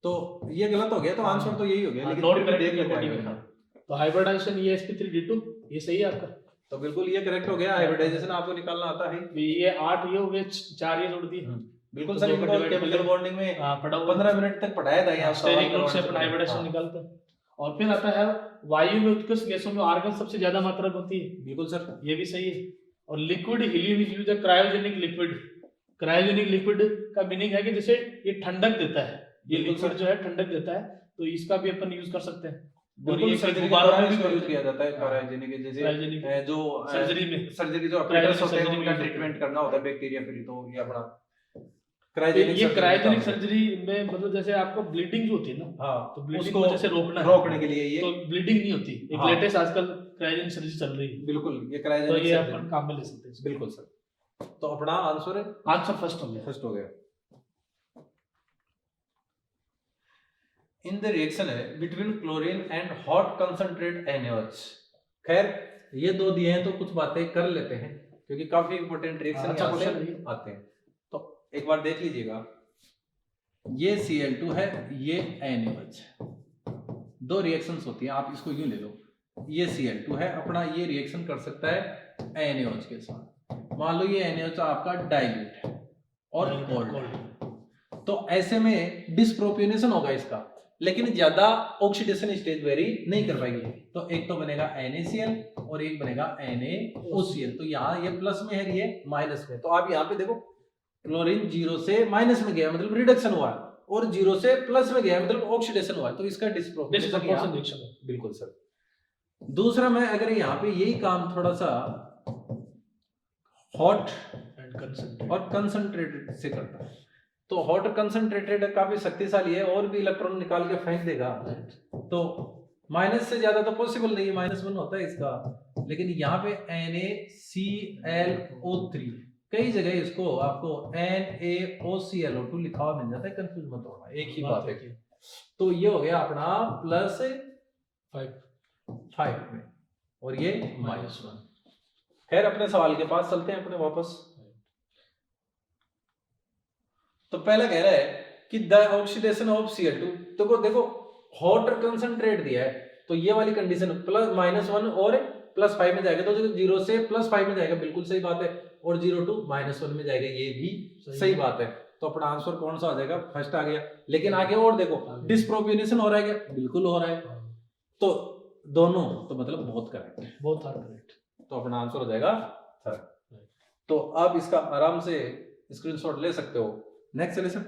तो ये गलत हो गया, तो आंसर तो यही हो गया, लेकिन नोट फिर भी करेक्ट देख लेते बॉडी हैं। में। तो हाइब्रिडाइजेशन ये sp3d2 ये सही है आपका। तो बिल्कुल ये करेक्ट हो गया, हाइब्रिडाइजेशन आपको निकालना आता है। ये 8 ये हो गए, 4 ये जोड़ दिए। बिल्कुल तो सर, दो इनको divide केमिकल करके- बॉन्डिंग में हाँ, पढ़ा हुआ 15 मिनट तक पढ़ाया था यहाँ। स्टेरिक रूल से अपन हाइब्रिडाइजेशन निकालते हैं। और फिर आता है वायु में उत्कृष्ट गैसों में आर्गन सबसे ज्यादा मात्रा में होती है। बिल्कुल सर, ये भी सही है। और liquid helium is used cryogenic liquid. Cryogenic liquid का मीनिंग है कि जैसे ये ठंडक देता है, ये बिल्कुल लिक्विड सर। जो है ठंडक देता है, तो इसका भी अपन यूज कर सकते हैं। और बिल्कुल ये सर्जरी के गुब्बारों में दौरान भी इसको यूज करते किया हैं। जाता है, क्रायोजेनिक, जैसे क्रायोजेनिक जो सर्जरी में सर्जरी जो क्रायोजेनिक ऑपरेटर्स होते हैं सर्जरी उनका में ट्रीटमेंट करना होता है बैक्टीरिया फ्री, तो ये अपना ये क्रायोजेनिक क्रायोजेनिक सर्जरी में मतलब जैसे आपको ब्लीडिंग जो होती है ना, हाँ, तो ब्लीडिंग उसको को जैसे रोकना है, रोकने के लिए ये तो ब्लीडिंग नहीं होती। एक हाँ। लेटेस्ट आजकल क्रायोजेनिक सर्जरी चल रही है, बिल्कुल ये तो क्रायोजेनिक ये सर्जरी, अपन काम में ले सकते हैं। बिल्कुल सर। तो अपना आंसर आंसर फर्स्ट हो गया। फर्स्ट हो गया। इन द रिएक्शन है between chlorine and hot concentrate NaOH। खैर ये दो दिए हैं तो कुछ बातें कर लेते हैं क्योंकि काफी इंपॉर्टेंट रिएक्शन अच्छा यहाँ क्वेश्चन है से ये। आते हैं। तो एक बार देख लीजिएगा, ये Cl2 है, ये NaOH, दो रिएक्शंस होती हैं, आप इसको यूं ले लो। ये Cl2 है अपना, ये रिएक्शन कर सकता है NaOH के साथ। मान लो ये NaOH आपका डाइल्यूट है और कोल्ड, तो ऐसे में डिसप्रोपोर्शनेशन होगा इसका, लेकिन ज्यादा ऑक्सीडेशन स्टेज वेरी नहीं कर पाएगी। तो एक तो बनेगा NaCl और एक बनेगा NaOCl। तो यहाँ ये प्लस में है, ये माइनस में। तो आप यहाँ पे देखो क्लोरीन 0 से माइनस में गया मतलब रिडक्शन हुआ, और 0 से प्लस में गया मतलब ऑक्सीडेशन हुआ, तो इसका डिसप्रोपोर्शनेशन रिएक्शन है। बिल्कुल सर। दूसरा मैं अगर यहाँ पे यही काम थोड़ा सा हॉट एंड कंसंट्रेट और कंसंट्रेटेड से करता है, तो हॉट कंसंट्रेटेड काफी शक्तिशाली है और भी इलेक्ट्रॉन निकाल के फेंक देगा, तो माइनस से ज्यादा तो पॉसिबल नहीं है, -1 होता है इसका। लेकिन यहाँ पे NaClO3 कई जगह इसको आपको NaOClO2 लिखा हुआ मिल जाता है, कंफ्यूज मत होना, एक ही बात है। तो ये हो गया अपना +5 में और ये -1। खैर अपने सवाल के पास चलते हैं अपने वापस। तो पहला कह रहा है कि द ऑक्सीडेशन ऑफ Cl2, तो देखो हॉट कंसंट्रेट दिया है, तो ये वाली कंडीशन +-1 और +5 में जाएगा, तो 0 से +5 में जाएगा, बिल्कुल सही बात है, और 0 to -1 में जाएगा, ये भी सही बात है। तो अपना आंसर कौन सा आ जाएगा? फर्स्ट आ गया। लेकिन आगे और देखो, डिसप्रोपोर्शनेशन हो रहा है क्या? बिल्कुल हो रहा है। तो दोनों तो मतलब बहुत करेक्ट है, बहुत करेक्ट। तो अपना आंसर हो जाएगा थर्ड। तो आप इसका आराम से स्क्रीनशॉट ले सकते हो। नेक्स्ट चलिए सर।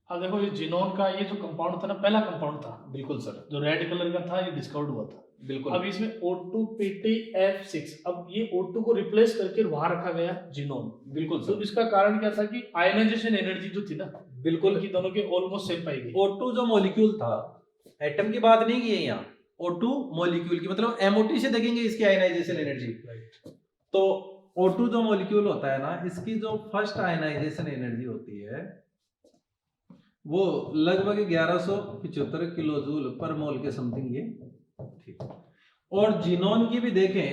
अब देखो ये जिनोन का ये जो कंपाउंड था ना, पहला कंपाउंड था, बिल्कुल सर, जो रेड कलर का था, ये डिस्कवर्ड हुआ था। बिल्कुल अब इसमें O2PTF6, अब ये O2 को रिप्लेस करके वहां रखा गया जिनोन। बिल्कुल तो सर, इसका कारण क्या था कि आयनाइजेशन एनर्जी जो थी ना, बिल्कुल। उनकी दोनों के ऑलमोस्ट सेम पाई गई। O2 जो मॉलिक्यूल था, एटम की बात नहीं की है यहाँ, O2 मॉलिक्यूल की, मतलब MOT से देखेंगे इसकी आयनाइजेशन एनर्जी। तो O2 जो मॉलिक्यूल होता है ना, इसकी जो फर्स्ट आयनाइजेशन एनर्जी होती है वो लगभग 1175 किलो जूल पर मोल के समथिंग ये, ठीक। और जीनोन की भी देखें,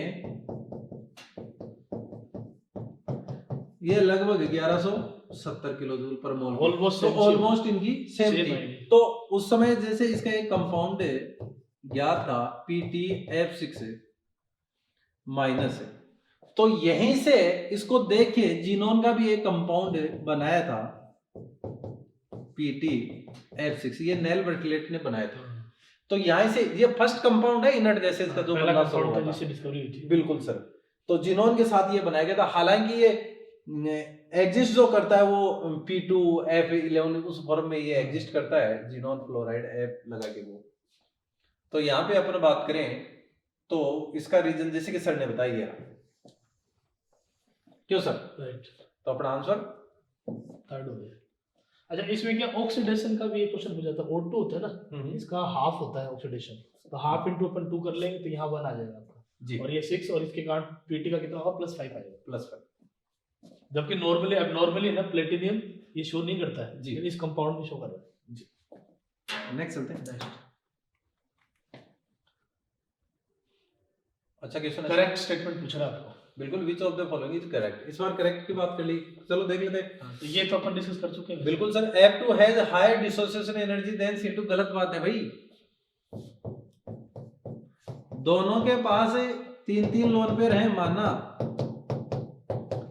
ये लगभग 1170 किलो जूल पर मोल, ऑलमोस्ट इनकी सेम थी। तो उस समय जैसे इसका एक कंपाउंड ज्ञात था PTF6 माइनस है, तो यहीं से इसको देख के जीनोन का भी एक कंपाउंड बनाया था PTF6, ये नेल बर्टलेट ने बनाया था। तो यहाँ से ये फर्स्ट कंपाउंड है इनर्ट गैसेस का जो पहला बनना शुरू कंपाउंड था हुआ जिससे डिस्कवरी हुई थी। बिल्कुल सर। तो जीनोन के साथ ये बनाया गया था। हालांकि ये एग्जिस्ट जो करता है वो P2F11 उस फॉर्म में ये एग्जिस्ट करता है, जीनोन फ्लोराइड F लगा के वो। तो यहाँ पे अपन बात करें तो इसका रीजन जैसे कि सर ने बताया, क्यों सर? राइट, तो अपना आंसर थर्ड हो गया। अच्छा, इसमें क्या ऑक्सीडेशन का भी एक क्वेश्चन पूछा था। O2 होता है ना, इसका हाफ होता है ऑक्सीडेशन, तो हाफ इंटू अपन 2 कर लेंगे तो यहाँ 1 आ जाएगा आपका जी, और ये 6, और इसके कारण PT का कितना होगा, +5 आएगा। +5। जबकि नॉर्मली, अब नॉर्मली ना प्लेटिनियम ये शो नहीं करता है, जी। लेकिन इस कंपाउंड में शो कर रहा है। जी, नेक्स्ट चलते हैं। अच्छा क्वेश्चन है, करेक्ट स्टेटमेंट पूछ रहा है आपको। बिल्कुल, which of the following is correct. इस बार करेक्ट की बात कर ली, चलो देख लेते हैं। तो ये तो अपन डिस्कस कर चुके हैं। बिल्कुल sir, F2 has higher dissociation energy than C2, गलत बात है भाई। दोनों के पास 3-3 लोन पेयर है माना,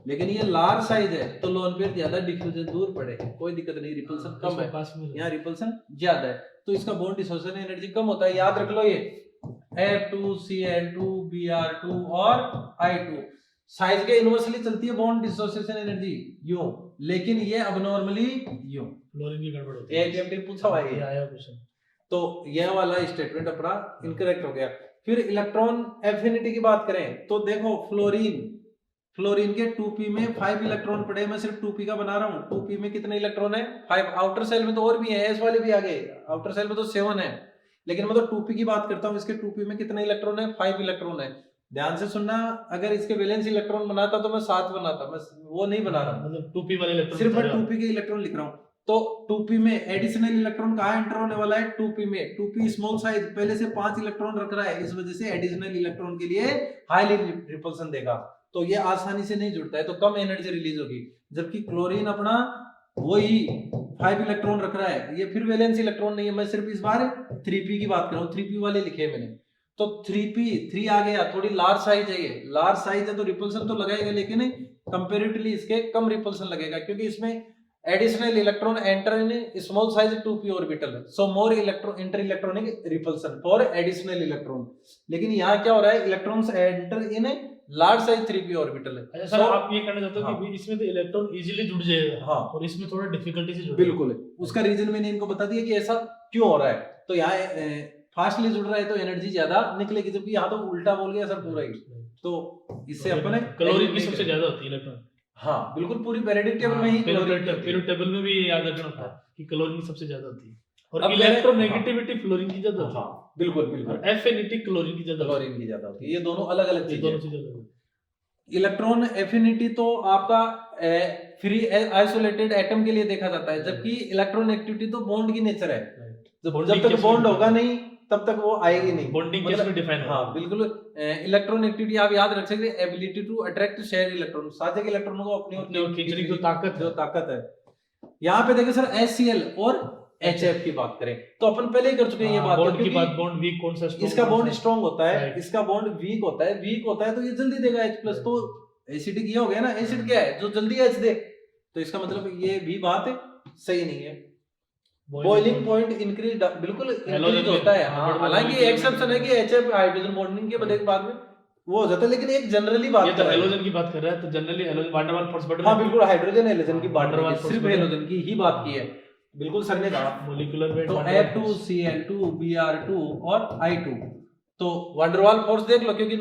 लेकिन ये लार्ज साइज है तो लोन पेयर ज्यादा, डिफ्यूजन दूर पड़े, कोई दिक्कत नहीं, रिपल्सन कम है, पास में यहाँ रिपल्सन ज्यादा है, तो इसका बॉन्ड डिसोसिएशन एनर्जी कम होता है। याद रख लो ये F2Cl2 Br2 और I2 साइज के इनवर्सली चलती है बॉन्ड डिसोसिएशन एनर्जी यूं, लेकिन ये अबनॉर्मली यूं। फ्लोरीन की गड़बड़ होती है। एएमटी पूछा हुआ है, आया क्वेश्चन। तो यह वाला स्टेटमेंट अपना इनकरेक्ट हो गया। फिर इलेक्ट्रॉन एफिनिटी की बात करें तो देखो, फ्लोरीन के 2p में 5 इलेक्ट्रॉन पड़े, मैं सिर्फ 2p का बना रहा हूँ। 2p में कितने इलेक्ट्रॉन है? 5। आउटर सेल में तो और भी है, एस वाले भी आ गए, आउटर सेल में तो 7 है, लेकिन मैं तो 2p की बात करता हूँ। इसके 2p में कितने इलेक्ट्रॉन है? 5 इलेक्ट्रॉन है। ध्यान से सुनना, अगर इसके वैलेंस इलेक्ट्रॉन बनाता तो मैं 7 बनाता, मैं वो नहीं बना रहा, मतलब 2p वाले इलेक्ट्रॉन, सिर्फ मैं 2p के इलेक्ट्रॉन लिख रहा हूँ। तो 2p में एडिशनल इलेक्ट्रॉन कहाँ एंटर होने वाला है? 2p में। 2p स्मॉल साइज पहले से 5 इलेक्ट्रॉन रख रहा है, इस वजह से एडिशनल इलेक्ट्रॉन के लिए हाईली रिपल्सन देगा, तो ये आसानी से नहीं जुड़ता है, तो कम एनर्जी रिलीज होगी। जबकि क्लोरीन अपना वही 5 इलेक्ट्रॉन रख रहा है, ये फिर वैलेंस इलेक्ट्रॉन नहीं है, मैं सिर्फ इस बार 3p की बात कर रहा हूँ, 3p वाले लिखे मैंने। तो 3p आ गया, थोड़ी लार्ज साइज है, ये लार्ज साइज है तो रिपल्सन तो लगाएगा, लेकिन कंपैरेटिवली इसके कम रिपल्सन लगेगा, क्योंकि इसमें additional electron enter in small size 2p orbital, so more electron inter electronic repulsion for additional electron. लेकिन यहाँ क्या हो रहा है? Electrons enter in large size 3p orbital है। अच्छा सर, आप ये कहना चाहते हो कि इसमें तो इलेक्ट्रॉन इजीली जुड़ जाएगा, हाँ, और इसमें थोड़ा डिफिकल्टी से जुड़, बिल्कुल। उसका रीजन मैंने इनको बता दिया कि ऐसा क्यों हो रहा है। तो यहाँ फास्टली जुड़ रहा है तो एनर्जी ज्यादा निकलेगी, जबकि यहाँ तो उल्टा बोल गया सर पूरा ही। तो इससे अपन क्लोरीन की सबसे ज्यादा होती है इलेक्ट्रॉन। हाँ बिल्कुल, पूरी पेरियोडिक टेबल में ही, पेरियोडिक टेबल में भी याद रखना होता है कि क्लोरीन की सबसे ज्यादा होती है, और अब इलेक्ट्रोनेगेटिविटी फ्लोरीन की ज्यादा होती है। हाँ बिल्कुल बिल्कुल, एफिनिटी क्लोरीन की ज्यादा होती है। ये दोनों अलग अलग चीजें दोनों चीजें अलग। इलेक्ट्रॉन एफिनिटी तो आपका फ्री आइसोलेटेड एटम के लिए देखा जाता है, जबकि इलेक्ट्रॉन एक्टिविटी तो बॉन्ड की नेचर है, जब तक बॉन्ड होगा नहीं तब तक वो आएगी नहीं, बॉन्डिंग केस में डिफाइन है। हाँ बिल्कुल। इलेक्ट्रॉन एक्टिविटी आप याद रख सकते हैं, ability to attract share electron, साझे के इलेक्ट्रॉनों को अपनी ओर खींचने की जो ताकत है। यहाँ पे देखिए सर, HCl और HF की बात करें तो अपन पहले ही कर चुके हैं ये बात, बॉन्ड की बात। बॉन्ड वीक कौन सा? इसका बॉन्ड स्ट्रांग होता है, इसका बॉन्ड वीक होता है। वीक होता है तो ये जल्दी देगा H+, तो एसिडिक ये हो गया ना, एसिड क्या है? जो जल्दी H दे, तो इसका मतलब ये भी बात सही नहीं है। बॉइलिंग पॉइंट इंक्रीज, बिल्कुल इंक्रीज होता है। हाँ, हालांकि एक्सेप्शन है कि HF हाइड्रोजन बॉन्डिंग के बाद में वो हो जाता है, लेकिन एक जनरली बात, ये तो हेलोजन की बात कर रहा है, तो जनरली हेलोजन वाटर वाल फोर्स बढ़ रहा है। हाँ बिल्कुल, हाइड्रोजन हेलोजन की बात नहीं, सिर्फ हेलोजन की ही बात की है। बिल्कुल सर ने कहा मॉलिक्यूलर वेट तो F2Cl2 Br2 और I2 तो वंडरवाल फोर्स देख लो, क्योंकि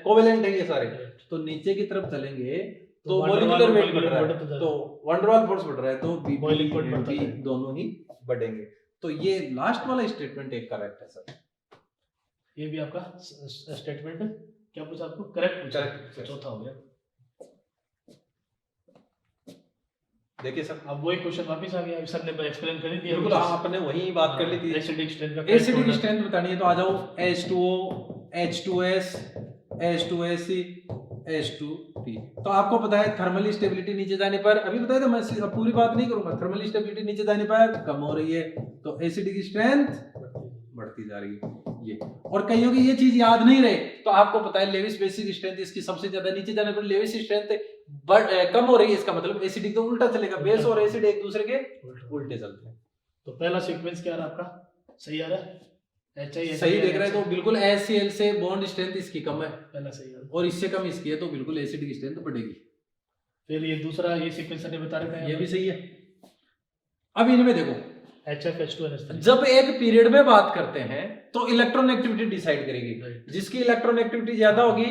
कोवेलेंट है ये सारे, तो नीचे की तरफ चलेंगे तो मॉलिक्यूलर वेट बढ़ रहा है, तो वंडरवाल फोर्स बढ़ रहा है, तो Boiling point बढ़ता बीपी है। दोनों ही बढ़ेंगे। तो ये लास्ट वाला स्टेटमेंट एक करेक्ट है सर। ये भी आपका स्टेटमेंट है, क्या पूछा आपको, करेक्ट पूछा, Correct। चौथा हो गया। देखिए सर, अब वही क्वेश्चन वापस आ गया, अभी सर ने एक्सप्लेन कर ही दिया। बिल्कुल आपने वही बात कर ली थी, एसिडिक स्ट्रेंथ का एसिडिक स्ट्रेंथ बतानी है, तो आ जाओ H2O, H2S, H2AC, H2P। तो आपको पता है थर्मल स्टेबिलिटी नीचे जाने पर, अभी बताया था, मैं पूरी बात नहीं करूंगा, थर्मल स्टेबिलिटी नीचे जाने पर कम हो रही है, तो एसिडिक स्ट्रेंथ बढ़ती जा रही है ये। और कईयों की ये चीज याद नहीं रहे, तो आपको पता है लेविस बेसिक स्ट्रेंथ इसकी सबसे ज्यादा, नीचे जाने पर लेविस स्ट्रेंथ कम हो रही है, इसका मतलब एसिडिक तो उल्टा चलेगा, बेस और एसिड एक दूसरे के उल्टे चलते हैं। तो पहला सीक्वेंस क्या रहा आपका, सही आ रहा है, HI सही देख रहे हैं, तो बिल्कुल HCl से बॉन्ड स्ट्रेंथ इसकी कम है, पहला सही है, और इससे कम इसकी है, तो बिल्कुल एसिडिक स्ट्रेंथ बढ़ेगी। फिर ये दूसरा, ये सीक्वेंस ने बता रखा है, ये भी सही है। अब इनमें देखो, HF H2NH3, जब एक पीरियड में बात करते हैं तो इलेक्ट्रॉन एक्टिविटी डिसाइड करेगी, Right। जिसकी इलेक्ट्रॉन एक्टिविटी ज्यादा होगी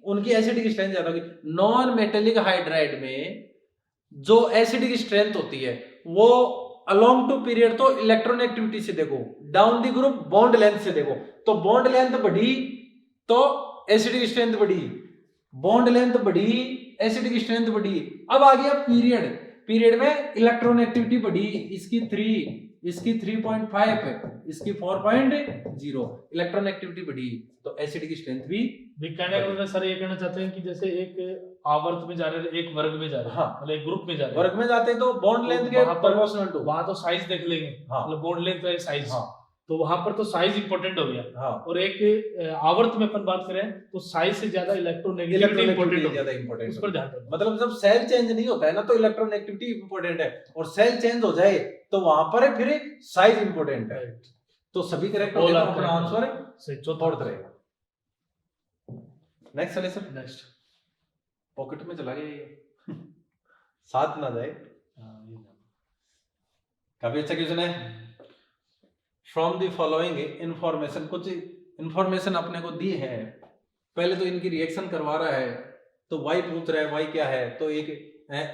उनकी एसिडिक स्ट्रेंथ ज्यादा होगी। नॉन मेटेलिक हाइड्राइड में जो एसिडिक स्ट्रेंथ होती है वो अलोंग टू पीरियड, तो इलेक्ट्रॉन एक्टिविटी से देखो, down the group bond length से देखो, तो बॉन्ड लेंथ बढ़ी तो एसिडिक स्ट्रेंथ बढ़ी, बॉन्ड लेंथ बढ़ी एसिडिक स्ट्रेंथ बढ़ी। अब आ गया पीरियड, पीरियड में इलेक्ट्रॉन एक्टिविटी बढ़ी, इसकी 3, इसकी 3.5, इसकी 4.0, इलेक्ट्रॉन एक्टिविटी बढ़ी, तो एसिडिक स्ट्रेंथ भी कहने का मतलब सर ये कहना चाहते हैं कि जैसे एक आवर्त में जा रहे हैं, एक वर्ग में जा रहे हैं, हाँ। मतलब एक ग्रुप में जा रहे हैं, वर्ग में जाते हैं तो बॉन्ड लेंथ के वहाँ पर- प्रोपोर्शनल टू, वहां तो साइज देख लेंगे, हाँ। मतलब बॉन्ड लेंथ है साइज, हाँ। तो वहां पर तो साइज इंपॉर्टेंट हो गया, हाँ, और एक आवर्त में अपन बात करें तो साइज से ज्यादा इलेक्ट्रोनेगेटिविटी इंपॉर्टेंट हो, ज्यादा इंपॉर्टेंट, उस पर ध्यान रखना। मतलब जब सेल चेंज नहीं होता है ना, तो इलेक्ट्रॉन एक्टिविटी इंपॉर्टेंट है, और सेल चेंज हो जाए तो वहां पर फिर साइज इंपॉर्टेंट है, तो सभी करेक्ट हो गए, तो अपना आंसर सही, चौथा फोर्थ रहेगा। नेक्स्ट चले सर, नेक्स्ट, पॉकेट में चला गया ये साथ ना जाए, काफी अच्छा क्वेश्चन है। फ्रॉम द फॉलोइंग इंफॉर्मेशन, कुछ इंफॉर्मेशन अपने को दी है, पहले तो इनकी रिएक्शन करवा रहा है, तो y पूछ रहा है y क्या है, तो एक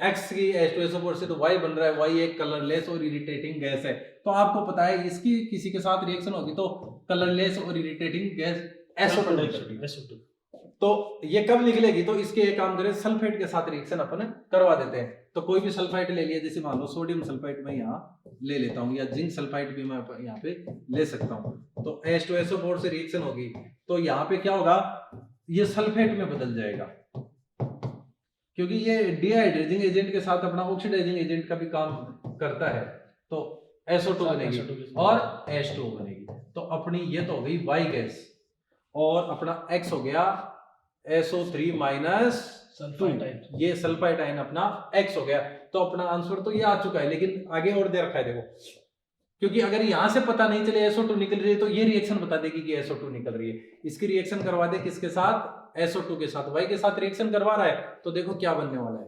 x की H2SO4 से तो y बन रहा है, y एक कलरलेस और इरिटेटिंग गैस है, तो आपको पता है इसकी किसी के साथ रिएक्शन होगी तो कलरलेस और इरिटेटिंग गैस SO2 निकलेगी। तो ये कब निकलेगी, तो इसके एक काम करें, सल्फेट के साथ रिएक्शन अपन करवा देते हैं, तो कोई भी सल्फाइड ले लिया, जैसे मान लो सोडियम सल्फाइड में यहाँ ले लेता हूँ, या जिंक सल्फाइड भी मैं यहाँ पे ले सकता हूँ, तो H2SO4 से रिएक्शन होगी, तो यहाँ पे क्या होगा, ये सल्फेट में बदल जाएगा, क्योंकि ये डिहाइड्रेजिंग एजेंट के साथ अपना ऑक्सीडाइजिंग एजेंट का भी काम करता है, तो SO2 बनेगी और H2O बनेगी, तो अपनी ये तो हो गई Y गैस, और अपना X हो गया SO3 माइनस 2, ये सल्फाइड आयन अपना X हो गया, तो अपना आंसर तो ये आ चुका है, लेकिन आगे और दे रखा है देखो, क्योंकि अगर यहां से पता नहीं चले SO2 निकल रही है, तो ये रिएक्शन बता देगी कि SO2 निकल रही है, इसकी रिएक्शन करवा दे किसके साथ, SO2 के साथ, Y के साथ रिएक्शन करवा रहा है, तो देखो क्या बनने वाला है,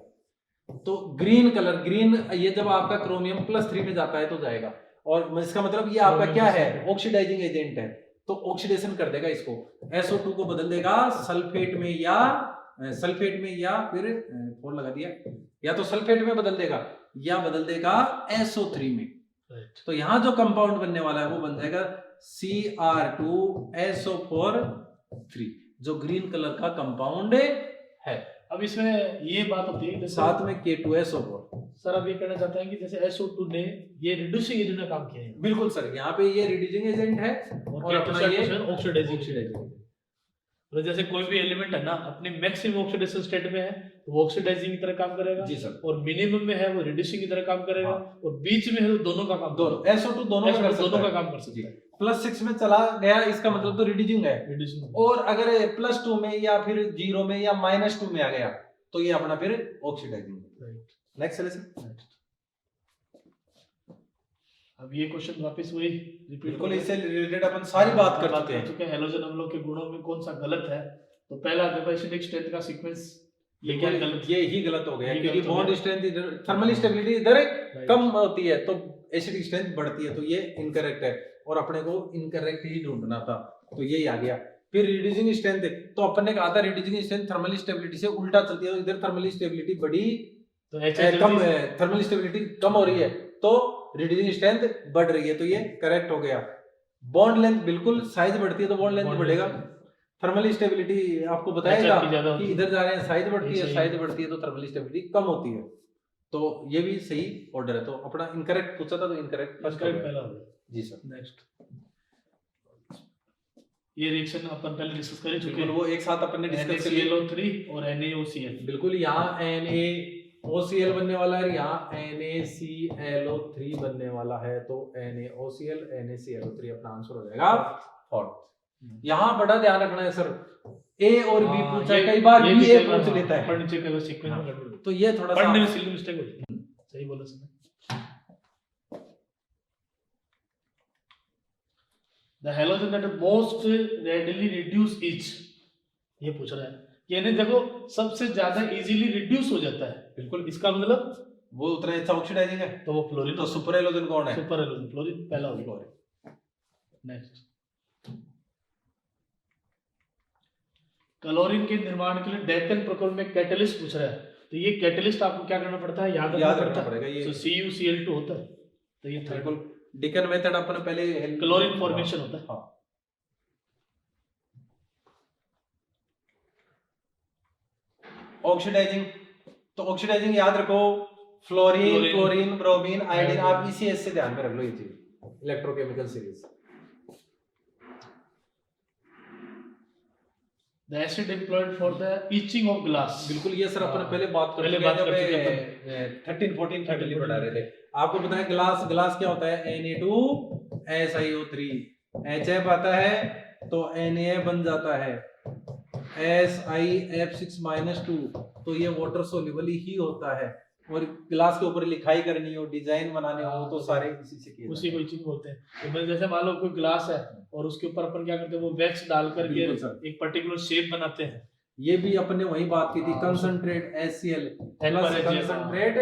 तो ग्रीन कलर, ग्रीन, ये जब आपका क्रोमियम +3 में जाता है तो जाएगा, और इसका मतलब ये आपका क्या है, ऑक्सीडाइजिंग एजेंट है, तो ऑक्सीडेशन कर देगा इसको, SO2 को बदल देगा सल्फेट में, या फिर 4 लगा दिया, या तो सल्फेट में बदल देगा या बदल देगा SO3 में, तो यहां जो कंपाउंड बनने वाला है वो बन जाएगा Cr2SO4, जो ग्रीन कलर का कंपाउंड है। अब इसमें ये बात होती है कि साथ में K2SO4, सर अब ये कहना चाहते हैं कि जैसे SO2 ने ये रिड्यूसिंग एजेंट का काम किया है, बिल्कुल सर, यहाँ पे ये रिड्यूसिंग एजेंट है, और अपना ये ऑक्सीडाइजिंग, तो जैसे कोई भी एलिमेंट है ना अपनी मैक्सिमम ऑक्सीडेशन स्टेट में है तो वो ऑक्सीडाइजिंग की तरह काम करेगा जी सर, और मिनिमम में है वो रिड्यूसिंग की तरह काम करेगा, हाँ। और बीच में है तो दोनों का काम, दोनों SO2 दोनों का काम कर सकता है। +6 में चला गया, इसका मतलब तो रिड्यूसिंग है, रिड्यूसिंग, और अगर +2 में या फिर 0 में या -2 में आ गया तो ये अपना फिर ऑक्सीडाइजिंग। नेक्स्ट चले सर, अब ये क्वेश्चन वापस वही रिपीट, बिल्कुल इससे रिलेटेड अपन सारी बात कर चुके हैं। हैलोजन अम्लों के गुणों में कौन सा गलत है, तो पहला देखो एसिडिक स्ट्रेंथ का सीक्वेंस, ये क्या गलत, ये ही गलत हो गया, ये क्योंकि गलत हो बॉन्ड गया। स्ट्रेंथ इधर, थर्मल स्टेबिलिटी इधर Right। कम होती है तो एसिडिक स्ट्रेंथ बढ़ती है, तो ये इनकरेक्ट है, और अपने को इनकरेक्ट ही ढूंढना था, तो यही आ गया। फिर रिड्यूसिंग स्ट्रेंथ है, तो अपन ने कहा था रिड्यूसिंग स्ट्रेंथ थर्मल स्टेबिलिटी से उल्टा चलती है, तो इधर थर्मल स्टेबिलिटी बड़ी तो कम है, थर्मल स्टेबिलिटी कम हो रही है, तो रिड्यूसिंग स्ट्रेंथ बढ़ रही है, तो ये करेक्ट हो गया। बॉन्ड लेंथ बिल्कुल, साइज बढ़ती है तो बॉन्ड लेंथ बढ़ेगा। थर्मल स्टेबिलिटी आपको बताएगा कि इधर जा रहे हैं साइज बढ़ती है, साइज बढ़ती है तो थर्मल स्टेबिलिटी कम होती है, तो ये भी सही ऑर्डर है। तो अपना इनकरेक्ट पूछा था तो इनकरेक्ट फर्स्ट पहला हो गया। जी सर। नेक्स्ट ये रिएक्शन अपन पहले डिस्कस कर चुके हैं, वो एक साथ अपन ने डिस्कस कर लिया। NaClO3 और NaOCl। बिल्कुल, यहाँ NaOCl बनने वाला है, यहाँ NaClO3 बनने वाला है, तो NaOCl NaClO3 अपना आंसर हो जाएगा फोर्थ। यहाँ बड़ा ध्यान रखना है सर, ए और बी पूछा है, कई बार बी ए पूछ लेता है, पढ़ने से कई सीक्वेंस में गड़बड़, तो ये थोड़ा सा पढ़ने में सिली मिस्टेक होती है। सही बोला sir. The halogen that most readily reduce each, ये पूछ रहा है, यानी देखो सबसे ज्यादा इजीली रिड्यूस हो जाता है। बिल्कुल, इसका मतलब वो उतना अच्छा ऑक्सीडाइजिंग है, तो वो फ्लोरीन, तो सुपर हैलोजन कौन है? सुपर हैलोजन फ्लोरीन पहला हो गया। नेक्स्ट, क्लोरीन के निर्माण के लिए डेकन प्रोटोकॉल में कैटलिस्ट पूछ रहा है, तो ये कैटलिस्ट आपको क्या करना पड़ता है, याद रखना पड़ेगा। ये तो CuCl2 होता है, तो ये बिल्कुल डेकन मेथड अपन पहले क्लोरीन फॉर्मेशन होता है। हाँ। ऑक्सीडाइजिंग, तो ऑक्सीडाइजिंग याद रखो, फ्लोरीन, क्लोरीन, ब्रोमीन, आयोडीन, आप इसी एस से ध्यान में रख लो ये चीज, electrochemical series. The acid employed for the etching of glass। बिल्कुल, ये सर अपन पहले बात कर चुके हैं, 13-14 फैमिली पढ़ा रहे थे। आपको पता है ग्लास क्या होता है, Na2SiO3, HF आता है तो Na बन जाता है, SiF6-2, तो ये वाटर सोल्यूबल ही होता है। और ग्लास के ऊपर लिखाई करनी हो, डिजाइन बनाने हो, तो सारे इसी से किए उसी को इचिंग बोलते हैं। तो जैसे मान लो कोई ग्लास है और उसके ऊपर अपन क्या करते हैं, वो वैक्स डाल करके एक पर्टिकुलर शेप बनाते हैं। ये भी अपन ने वही बात की थी, concentrate HCl plus concentrate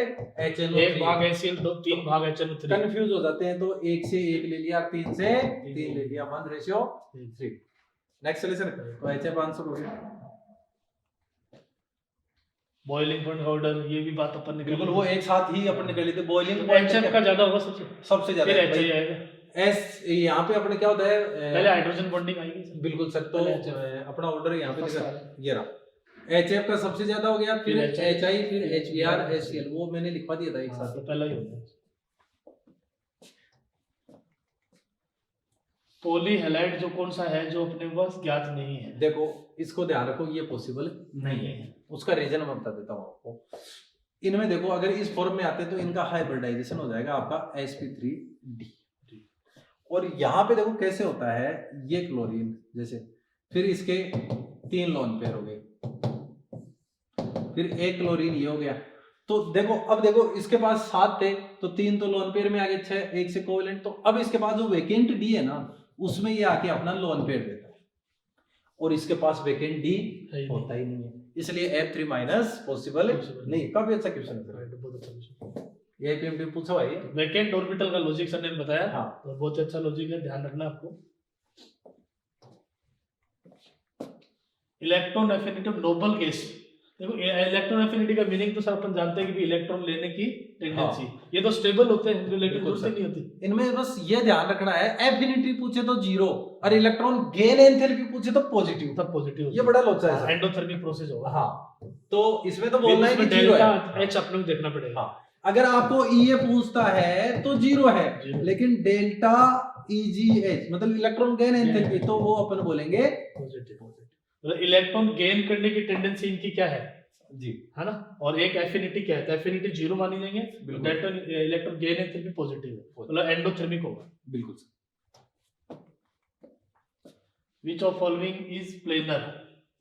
HNO3, एक भाग HCl, 3 भाग HNO3। कंफ्यूज हो जाते हैं, तो 1 से 1 ले लिया, 3 से 3 ले लिया, 1:3। नेक्स्ट चलिए सर, तो HF आंसर हो गया। बॉइलिंग पॉइंट पाउडर, ये भी बात अपन ने बिल्कुल, वो एक साथ ही अपन ने कर ली थी। बॉइलिंग पॉइंट HF का ज्यादा होगा सबसे ज्यादा, फिर HI आएगा। एस यहाँ पे अपने क्या होता है, पहले हाइड्रोजन बॉन्डिंग आएगी। बिल्कुल सर, तो अपना ऑर्डर यहाँ पे ये रहा, HF का सबसे ज्यादा हो गया, फिर HI, फिर HBr, HCl, वो मैंने लिखवा दिया था एक साथ, तो पहला ही हो गया। पॉलीहैलाइड जो कौन सा है जो अपने पास ज्ञात नहीं है, देखो इसको ध्यान रखो, ये पॉसिबल नहीं है। उसका रीजन मैं बता देता हूँ आपको। इनमें देखो, अगर इस फॉर्म में आते तो इनका हाइब्रिडाइजेशन हो जाएगा आपका sp3d, और यहाँ पे देखो कैसे होता है, ये क्लोरीन जैसे, फिर इसके 3 लोन पेयर हो गए, फिर एक क्लोरीन ये हो गया, तो देखो अब देखो इसके पास 7 थे, तो 3 तो लोन पेयर में आ गए, 6 एक से कोवेलेंट, तो अब इसके पास जो वेकेंट डी है ना, उसमें ये आके अपना लोन पेयर देता है, और इसके पास वेकेंट डी होता ही नहीं है, इसलिए F3 माइनस पॉसिबल नहीं। काफी अच्छा क्वेश्चन है सर, बहुत अच्छा क्वेश्चन। ये पीएमडी पूछा भाई, वैकेंट ऑर्बिटल का लॉजिक सर ने बताया। हाँ, तो बहुत अच्छा लॉजिक है, ध्यान रखना आपको। Electron affinity of noble gas, देखो इलेक्ट्रॉन एफिनिटी का मीनिंग तो सर अपन जानते हैं कि इलेक्ट्रॉन लेने की टेंडेंसी। हाँ। ये तो स्टेबल होते हैं, रिलेटिव दूसरी नहीं होती। इनमें बस ये ध्यान रखना है, एफिनिटी पूछे तो 0 और इलेक्ट्रॉन गेन एंथैल्पी पूछे तो पॉजिटिव, तब पॉजिटिव, ये बड़ा लोचा है, एंडोथर्मिक प्रोसेस होगा। हाँ, तो इसमें तो बोलना है कि 0 है, एच अपने को देखना पड़ेगा। हाँ, अगर आपको ये पूछता है तो 0 है, लेकिन डेल्टा EGH मतलब इलेक्ट्रॉन गेन एंथैल्पी, तो वो अपन बोलेंगे पॉजिटिव। मतलब इलेक्ट्रॉन गेन करने की टेंडेंसी इनकी क्या है जी, है ना, और एक एफिनिटी क्या है, तो एफिनिटी 0 मानी जाएंगे, delta electron gain enthalpy positive है, मतलब एंडोथर्मिक होगा। बिल्कुल। Which of following is planar?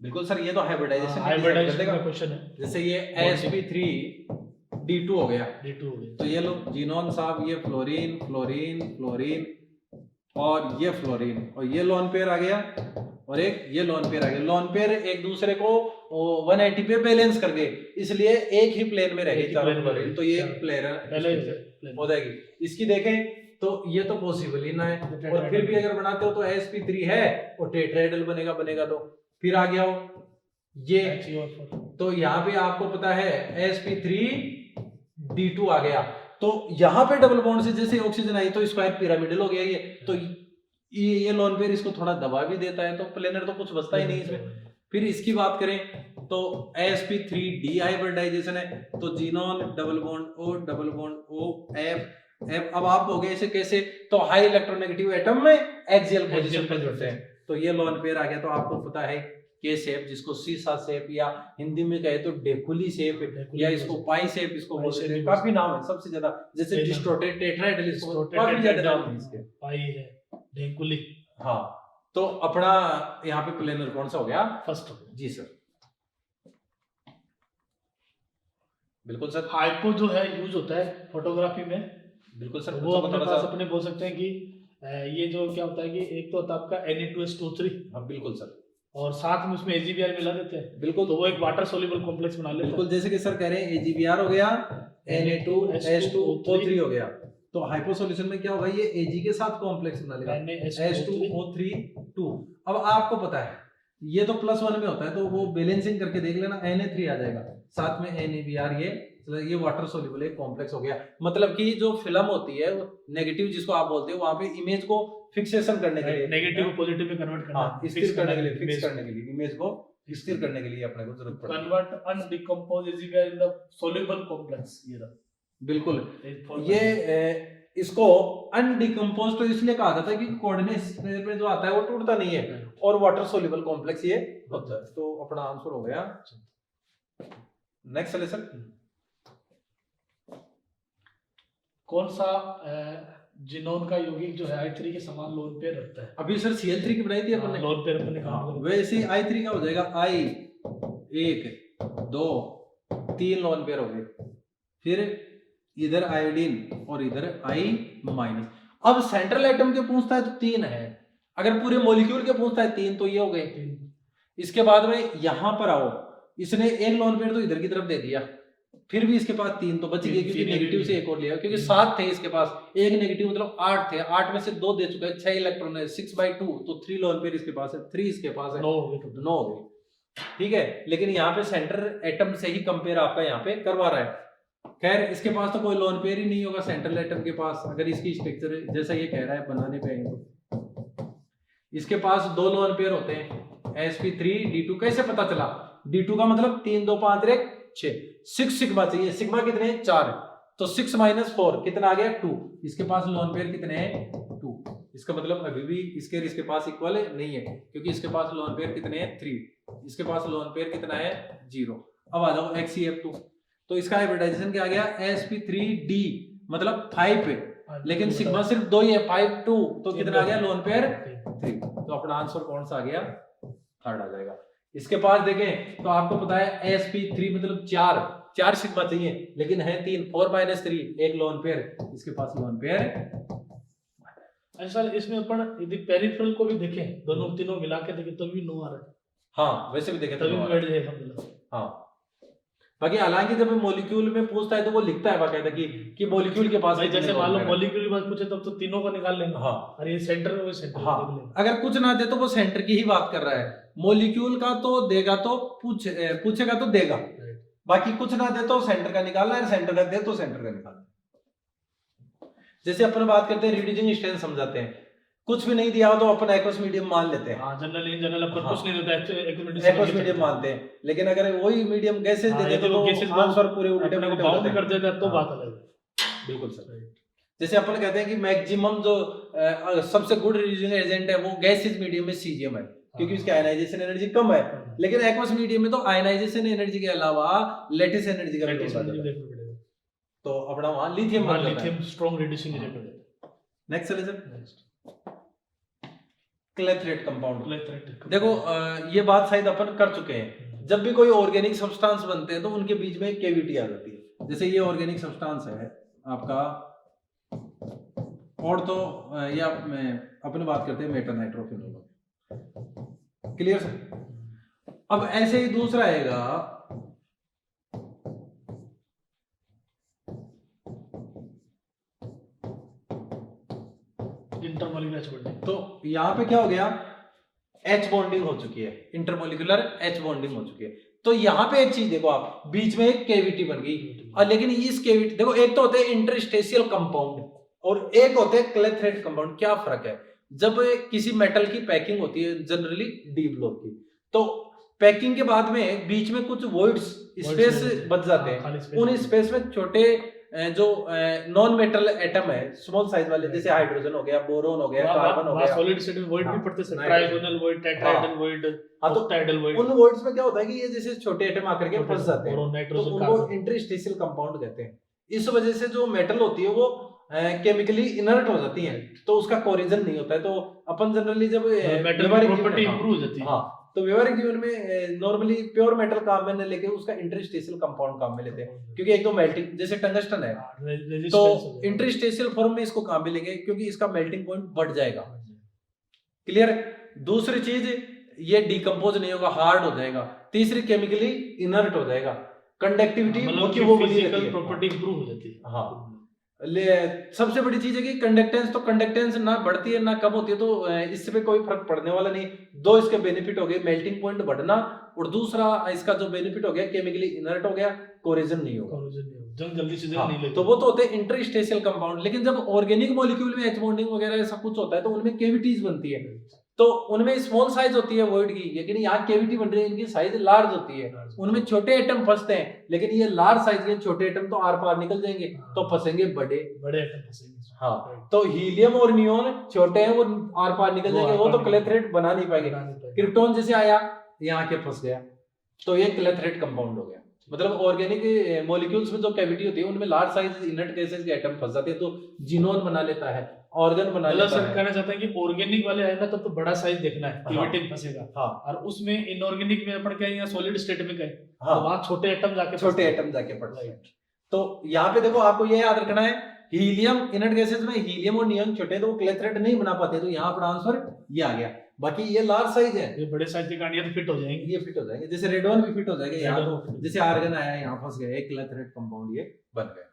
बिल्कुल सर, ये तो हाइब्रिडाइजेशन का क्वेश्चन है। जैसे ये sp3d2 हो गया, D2 हो गया, तो ये लो जीनोन साहब, ये फ्लोरीन फ्लोरीन फ्लोरीन और ये फ्लोरीन, और ये लोन पेयर आ गया, और एक ये लोन पेयर आ गया। लोन पेयर एक दूसरे को 180 पे बैलेंस कर गए, इसलिए एक ही प्लेन में रह गए चारों फ्लोरीन, तो ये प्लेन हो जाएगी। इसकी देखें तो ये तो पॉसिबल ही ना है, और फिर भी अगर बनाते हो तो sp3 है और टेट्राहेड्रल बनेगा तो फिर आ गया हो ये, तो यहाँ पे आपको पता है sp3d2 आ गया, तो यहाँ पे डबल बॉन्ड से जैसे ऑक्सीजन आई तो स्क्वायर पिरामिडल हो गया ये, तो ये लोन पेयर इसको थोड़ा दबा भी देता है, तो प्लेनर तो कुछ बचता ही नहीं इसमें। फिर इसकी बात करें तो sp3d हाइब्रिडाइजेशन है, तो xenon double bond O F अब आप हो गए इसे कैसे, तो हाई इलेक्ट्रोनेगेटिव एटम में एक्सियल पोजीशन पे जुड़ते हैं, तो ये लोन पेयर आ गया। तो आपको पता है के शेप, जिसको सीसा शेप या हिंदी में कहे तो डेकुली शेप या इसको पाई शेप इसको बोलते हैं, काफी नाम है सबसे ज्यादा, जैसे डिस्टोर्टेड टेट्राहेड्रल इसको काफी ज्यादा नाम है इसके, पाई है, डेकुली। हाँ, तो अपना यहाँ पे प्लेनर कौन सा हो गया, फर्स्ट। जी सर, बिल्कुल सर। हाइपो जो है यूज होता है फोटोग्राफी में, बिल्कुल सर, वो अपने पास अपने बोल सकते हैं कि ये जो क्या होता है कि एक तो होता है आपका Na2S2O3, हाँ बिल्कुल सर, और साथ में उसमें AgBr मिला देते हैं, बिल्कुल, तो वो एक वाटर सोल्यूबल कॉम्प्लेक्स बना लेते हैं। बिल्कुल, जैसे कि सर कह रहे हैं AgBr हो गया, Na2S2O3 हो गया, तो हाइपो सॉल्यूशन में क्या होगा, ये Ag के साथ कॉम्प्लेक्स बना लेगा H2O3 2। अब आपको पता है ये तो +1 में होता है, तो वो बैलेंसिंग करके देख लेना, Na3 आ जाएगा, साथ में NaBr, ये वाटर सोल्यूबल एक कॉम्प्लेक्स हो गया। मतलब कि जो फिल्म होती है नेगेटिव जिसको आप बोलते हो, वहां पे इमेज को फिक्सेशन करने के लिए, नेगेटिव को पॉजिटिव में कन्वर्ट करना, हाँ, स्थिर करने के लिए, फिक्स करने के लिए, इमेज को स्थिर करने के लिए अपने को जरूरत पड़ती है। Convert undecomposed AgBr in the soluble complex, ये रहा। बिल्कुल, ये इसको अनडिकम्पोज तो इसलिए कहा जाता है क्योंकि कोऑर्डिनेट्स में जो आता है वो टूटता नहीं है, और वाटर सोल्यूबल कॉम्प्लेक्स ये होता है। तो अपना आंसर हो गया। नेक्स्ट सॉल्यूशन, कौन सा जिनोन का यौगिक जो है I3 के समान लोन पेयर रखता है? अभी सर Cl3 की बनाई थी अपन ने, लोन पेयर अपन ने कहा, वैसे ही I3 का हो जाएगा, I1 2 3 लोन पेयर हो गए, फिर इधर आयोडीन और इधर I-। अब सेंट्रल एटम के पूछता है तो 3 है, अगर पूरे मॉलिक्यूल के पूछता है 3 तो ये हो गए। इसके बाद में यहां पर आओ, इसने एक लोन पेयर तो इधर की तरफ दे दिया, फिर भी इसके पास 3 तो बच गए, क्योंकि नेगेटिव से एक और लिया, क्योंकि 7 थे इसके पास, एक नेगेटिव मतलब 8 थे, 8 में से 2 दे चुका है, 6 इलेक्ट्रॉन है, 6/2, तो 3 लोन पेयर इसके पास है, 3 इसके पास है, 9 हो गए, 9 हो गए, ठीक है। लेकिन यहाँ पे सेंटर एटम से ही कंपेयर आपका यहाँ पे करवा रहा है। खैर इसके पास तो कोई लोन पेयर ही नहीं होगा सेंट्रल एटम के पास, अगर इसकी स्ट्रक्चर जैसा ये कह रहा है बनाने पे आएंगे तो इसके पास 2 लोन पेयर होते हैं, sp3d2। कैसे पता चला, d2 का मतलब 3 2 5 1 6, 6 सिग्मा चाहिए, सिग्मा कितने 4, तो 6 - 4 कितना आ गया 2, इसके पास लोन पेयर कितने हैं 2, इसका मतलब अभी भी इसके पास इक्वल नहीं है, क्योंकि इसके पास लोन पेयर कितने हैं 3, इसके पास लोन पेयर कितना है 0। अब आ जाओ XeF2, तो इसका हाइब्रिडाइजेशन क्या आ गया sp3d, मतलब 5 पे, लेकिन सिग्मा सिर्फ 2 ही है, 5 2, तो कितना आ गया लोन पेयर 3, तो अपना आंसर कौन सा आ गया, थर्ड आ जाएगा। इसके पास देखें तो आपको पता है sp3 मतलब 4 सिग्मा चाहिए, लेकिन है 3, 4 - 3 एक लोन पेयर, इसके पास लोन पेयर। ऐसा इसमें अपन यदि पेरिफेरल को भी देखें, दोनों तीनों मिला के देखें तो भी 9 आ रहा है। हाँ वैसे भी देखें तो तभी बैठ जाएगा मतलब। हाँ, बाकी हालांकि जब मॉलिक्यूल में पूछता है तो वो लिखता है बाकायदा कि मॉलिक्यूल के पास, जैसे मान लो मॉलिक्यूल की बात पूछे तब तो तीनों को निकाल लेंगे, हाँ, और ये सेंटर में, वो सेंटर हाँ, अगर कुछ ना दे तो वो सेंटर की ही बात कर रहा है, मॉलिक्यूल का तो देगा तो पूछेगा तो देगा, बाकी कुछ ना दे तो सेंटर का निकालना है, सेंटर का दे तो सेंटर का निकालना। जैसे अपन बात करते हैं रिड्यूसिंग स्ट्रेंथ समझाते हैं, कुछ भी नहीं दिया हो तो अपन एक्वस मीडियम मान लेते हैं, जनरल इन जनरल अपन कुछ नहीं देता है, एक्वस मीडियम मानते हैं, लेकिन अगर वही मीडियम गैसेस दे दे तो आंसर पूरे उल्टे अपने को बाउंड कर देता है तो बात अलग है। बिल्कुल सर, जैसे अपन कहते हैं कि मैक्सिमम जो सबसे गुड रिड्यूसिंग एजेंट है वो गैसेस मीडियम में सीजियम है, क्योंकि उसकी आयनाइजेशन एनर्जी कम है, लेकिन एक्वस मीडियम में तो आयनाइजेशन एनर्जी के अलावा लैटिस एनर्जी का भी होता है, तो अपना वहां लिथियम स्ट्रांग रिड्यूसिंग एजेंट हो जाता है। Next solution clathrate compound. देखो ये बात शायद अपन कर चुके हैं, जब भी कोई ऑर्गेनिक सब्सटेंस बनते हैं तो उनके बीच में कैविटी आ जाती है, जैसे ये ऑर्गेनिक सब्सटेंस है आपका, और तो ये अपन बात करते हैं मेटा नाइट्रोफिनोल, क्लियर सर। अब ऐसे ही दूसरा आएगा, इंटरमोलिकुलर एच बॉन्डिंग। तो यहाँ पे क्या हो गया, एच बॉन्डिंग हो चुकी है, इंटरमोलिकुलर एच बॉन्डिंग हो चुकी है। तो यहाँ पे एक चीज देखो आप, बीच में एक केविटी बन गई, और लेकिन इस केविटी देखो, एक तो होते हैं इंटरस्टेशियल कंपाउंड और एक होते हैं क्लेथरेट कंपाउंड। क्या फर्क है, जब किसी मेटल की पैकिंग होती है जनरली डी ब्लॉक की, तो पैकिंग के बाद में बीच में कुछ वॉइड्स स्पेस बच जाते हैं, उन स्पेस में छोटे जो नॉन मेटल एटम है स्मॉल साइज वाले, जैसे हाइड्रोजन हो गया, बोरोन हो गया, कार्बन हो गया, सॉलिड स्टेट में वॉइड भी पड़ते हैं, trigonal void, tetrahedral void, octahedral void. उन वॉइड्स में क्या होता है कि ये जैसे छोटे एटम आकर के फंस जाते हैं, तो उनको इंटरस्टेशियल कंपाउंड कहते हैं। इस वजह से जो मेटल होती है वो केमिकली इनर्ट हो जाती है, तो उसका कोरिजन नहीं होता है। तो अपन जनरली जब मेटल की प्रॉपर्टी इंप्रूव हो जाती है, हाँ, तो व्यवहारिक जीवन में नॉर्मली प्योर मेटल काम में नहीं लेके उसका इंटरस्टेशियल कंपाउंड काम में लेते हैं, क्योंकि एक तो मेल्टिंग, जैसे टंगस्टन है तो इंटरस्टेशियल फॉर्म में इसको काम में लेंगे क्योंकि इसका मेल्टिंग पॉइंट बढ़ जाएगा। क्लियर। दूसरी चीज, ये डिकम्पोज नहीं होगा, हार्ड हो जाएगा। तीसरी, केमिकली इनर्ट हो जाएगा, कंडक्टिविटी वो फिजिकल प्रॉपर्टी इंप्रूव हो जाती है। हाँ, सबसे बड़ी चीज है कि कंडक्टेंस, तो कंडक्टेंस ना बढ़ती है ना कम होती है, तो इससे पे कोई फर्क पड़ने वाला नहीं। दो इसके बेनिफिट हो गए, मेल्टिंग पॉइंट बढ़ना, और दूसरा इसका जो बेनिफिट हो गया केमिकली इनर्ट हो गया, कोरिजन नहीं होगा, जंग जल्दी से हाँ, नहीं लेते। तो वो तो होते हैं इंटरस्टेशियल कंपाउंड। लेकिन जब ऑर्गेनिक मॉलिक्यूल में एच बॉन्डिंग वगैरह ऐसा कुछ होता है तो उनमें केविटीज बनती है, तो उनमें स्मॉल साइज होती है वॉइड की, लेकिन यहाँ केविटी बन रही है, इनकी साइज लार्ज होती है, उनमें छोटे एटम फंसते हैं, लेकिन ये लार्ज साइज के छोटे एटम तो आर पार निकल जाएंगे, तो फंसेंगे बड़े एटम फंसेंगे। हाँ, तो हीलियम और नियोन छोटे हैं, वो आर पार निकल जाएंगे, वो तो क्लेथरेट बना नहीं पाएंगे। क्रिप्टॉन जैसे आया यहाँ के फंस गया, तो ये क्लेथरेट कंपाउंड हो गया। मतलब ऑर्गेनिक मॉलिक्यूल्स में जो कैविटी होती है उनमें लार्ज साइज इनर्ट केसेस के एटम फंस जाते हैं, तो जिनोन बना लेता है, ऑर्गन बना लेता है। सर कहना चाहते हैं कि ऑर्गेनिक वाले आएगा तो बड़ा साइज देखना है, केविटी में फंसेगा, हाँ, और उसमें इनऑर्गेनिक में अपन क्या है, सॉलिड स्टेट में गए, हाँ, तो वहां छोटे एटम जाके पड़ते हैं। तो यहाँ पे देखो, आपको ये याद रखना है, हीलियम इनर्ट गैसेस में हीलियम और नियोन छोटे, तो वो क्लेथरेट नहीं बना पाते, तो यहाँ पर आंसर ये आ गया। बाकी ये लार्ज साइज है, ये बड़े साइज की गाड़ियां तो फिट हो जाएंगी, ये फिट हो जाएंगे, जैसे रेडोन भी फिट हो जाएगा। यहाँ तो जैसे आर्गन आया यहाँ फंस गया, एक क्लेथरेट कंपाउंड ये बन गया।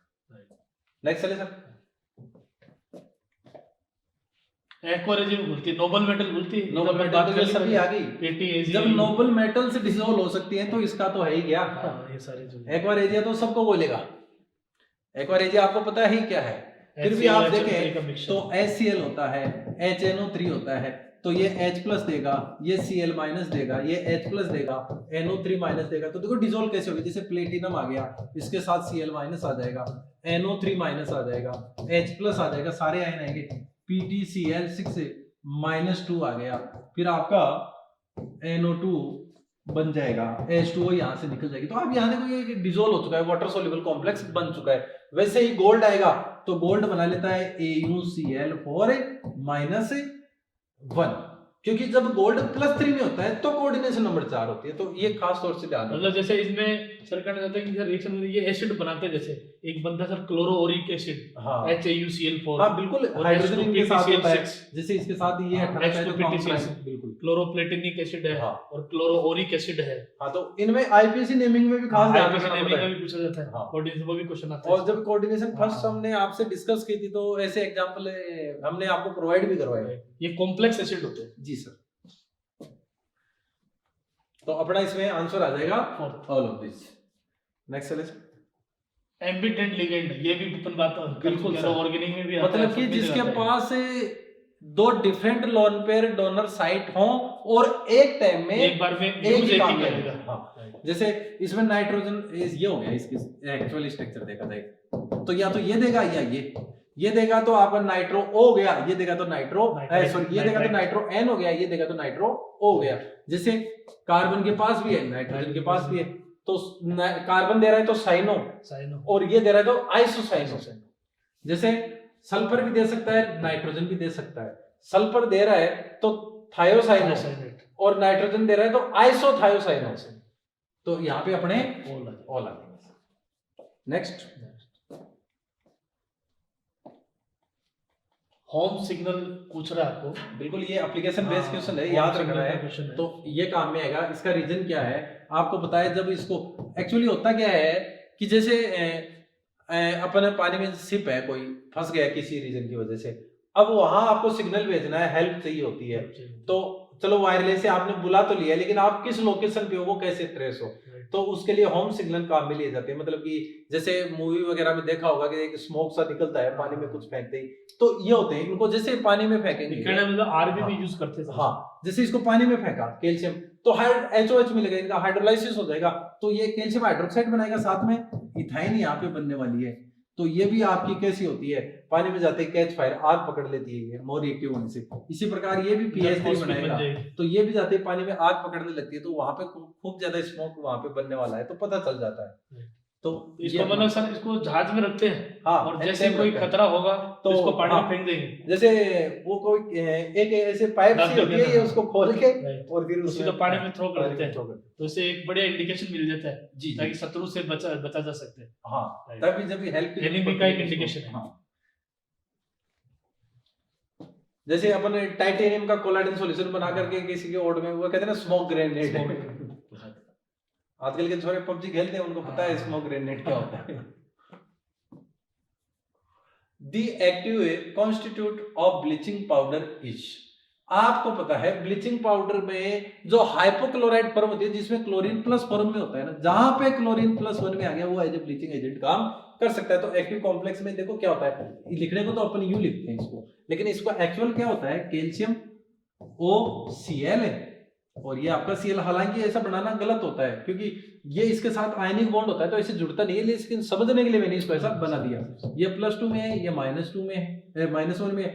नेक्स्ट चले सर, एक्वारेजिन बोलती है, नोबल मेटल बोलती है, नोबल मेटल सर भी आ गई। PTAG, जब नोबल मेटल से डिसॉल्व हो सकती है तो इसका तो है ही गया। ये सारे जो एक्वारेजिया तो सबको बोलेगा, एक्वारेजिया आपको पता ही क्या है, फिर भी आप देखें तो HCl होता है, HNO3 होता है, तो ये H+ देगा, ये Cl- देगा, ये H+ देगा, NO3- देगा। तो देखो डिसॉल्व कैसे होगी, जैसे प्लेटिनम आ गया, इसके साथ Cl- आ जाएगा, NO3- आ जाएगा, H+ आ जाएगा, सारे आयन आएंगे, PtCl6- आ गया, फिर आपका NO2 बन जाएगा, H2O यहाँ से निकल जाएगी। तो आप यहाँ देखो ये डिसॉल्व हो चुका है, वाटर सोल्यूबल कॉम्प्लेक्स बन चुका है। वैसे ही गोल्ड आएगा तो गोल्ड बना लेता है AuCl4-1, क्योंकि जब गोल्ड +3 में होता है तो कोऑर्डिनेशन नंबर 4 होती है। तो ये खास तौर से ध्यान, मतलब जैसे इसमें सर कहना चाहते हैं कि सर रिएक्शन में ये एसिड बनाते हैं, जैसे एक बनता है सर क्लोरोओरिक एसिड, हाँ, HAuCl4, हाँ बिल्कुल, हाइड्रोजन इनके साथ होता है, जैसे इसके साथ ये H2PtCl6, बिल्कुल क्लोरोप्लेटिनिक एसिड है, हाँ, और क्लोरोओरिक एसिड है। हाँ, तो इनमें आईपीसी नेमिंग में भी खास ध्यान रखना पड़ता है, भी पूछा जाता है, हाँ, कोऑर्डिनेशन वो भी क्वेश्चन आता है। और जब कोऑर्डिनेशन फर्स्ट हमने आपसे डिस्कस की थी तो ऐसे एग्जांपल हमने आपको प्रोवाइड भी करवाए। ये कॉम्प्लेक्स एसिड होते हैं जी सर। तो अपना इसमें आंसर आ जाएगा ऑल ऑफ दिस। नेक्स्ट चले सर, एम्बिडेंट लिगेंड, ये भी अपन बात बिल्कुल सर, ऑर्गेनिक में भी आता है, मतलब कि जिसके पास दो different lone pair donor site हो और एक टाइम में एक बार में एक ही काम करेगा। हाँ, जैसे इसमें नाइट्रोजन ये हो गया, इसकी एक्चुअल स्ट्रक्चर देखा जाए तो या तो ये देगा या ये देगा, तो आपका नाइट्रो O हो गया, ये देगा तो नाइट्रो सॉरी ये देगा तो नाइट्रो N हो गया, ये देगा तो नाइट्रो O हो गया। जैसे कार्बन के पास भी है, नाइट्रोजन के पास भी है, तो कार्बन दे रहा है तो साइनो, और ये दे रहा है तो आइसोसाइनो। जैसे सल्फर भी दे सकता है, नाइट्रोजन भी दे सकता है। सल्फर दे रहा है तो थायोसाइनो, और नाइट्रोजन दे रहा है तो आइसोथायोसाइनो। तो यहाँ पे अपने ऑल आ गए। नेक्स्ट, होम सिग्नल पूछ रहा है आपको, बिल्कुल ये एप्लीकेशन बेस्ड क्वेश्चन है, याद रखना है, तो ये काम में आएगा। इसका रीजन क्या है आपको बताया, जब इसको एक्चुअली होता क्या है कि जैसे अपन पानी में शिप है, कोई फंस गया किसी रीजन की वजह से, अब वहां आपको सिग्नल भेजना है, हेल्प चाहिए होती है, तो चलो वायरलेस से आपने बुला तो लिया, लेकिन आप किस लोकेशन पे हो वो कैसे ट्रेस हो, तो उसके लिए होम सिग्नल काम में लिए जाते हैं। मतलब कि जैसे मूवी वगैरह में देखा होगा कि एक स्मोक सा निकलता है पानी में कुछ फेंकते ही, तो ये होते हैं, इनको जैसे पानी में फेंकेंगे, मतलब आर्मी भी यूज करते थे। हाँ, जैसे इसको पानी में फेंका कैल्शियम, तो HOH मिलेगा, इनका हाइड्रोलाइसिस हो जाएगा, तो ये कैल्शियम हाइड्रोक्साइड बनाएगा, साथ में इथाइन यहाँ पे बनने वाली है, तो ये भी आपकी कैसी होती है, पानी में जाते कैच फायर, आग पकड़ लेती है ये मोर रिएक्टिव होने से। इसी प्रकार ये भी PH3 बनाएगा, तो ये भी जाते पानी में आग पकड़ने लगती है, तो वहां पे खूब ज्यादा स्मोक वहां पे बनने वाला है, तो पता चल जाता है। तो इसको मतलब सर इसको जहाज में रखते हैं, हाँ, और जैसे कोई खतरा होगा तो इसको पानी में फेंक देंगे, जैसे वो कोई एक ऐसे पाइप सी होती है, ये उसको खोल के और फिर उसी को पानी में थ्रो कर देते हैं, तो इससे एक बढ़िया इंडिकेशन मिल जाता है जी, ताकि शत्रु से बचा जा सकते हैं। हाँ, तभी जब भी हेल्प एनिमी का एक इंडिकेशन है। जैसे अपन टाइटेनियम का कोलाइडल सॉल्यूशन बना करके किसी के ओट में, वो कहते हैं ना स्मोक ग्रेनेड, आजकल के छोरे PUBG खेलते हैं, उनको पता है स्मोक ग्रेनेड क्या होता है। The active constitute of bleaching powder is, आपको पता है ब्लीचिंग पाउडर में जो हाइपोक्लोराइड फॉर्म होती है, जिसमें क्लोरीन प्लस फॉर्म में होता है ना, जहां पे क्लोरीन +1 में आ गया वो एज ए ब्लीचिंग एजेंट काम कर सकता है। तो एक्टिव कॉम्प्लेक्स में देखो क्या होता है, लिखने को तो अपन यू लिखते हैं इसको, लेकिन इसको एक्चुअल क्या होता है, कैल्शियम OCl है, और ये आपका Cl, हालांकि ऐसा बनाना गलत होता है क्योंकि ये इसके साथ आयनिक बॉन्ड होता है, तो ऐसे जुड़ता नहीं है, लेकिन समझने के लिए मैंने इसको ऐसा बना दिया। ये +2 में है, ये -2 में है, -1 में है,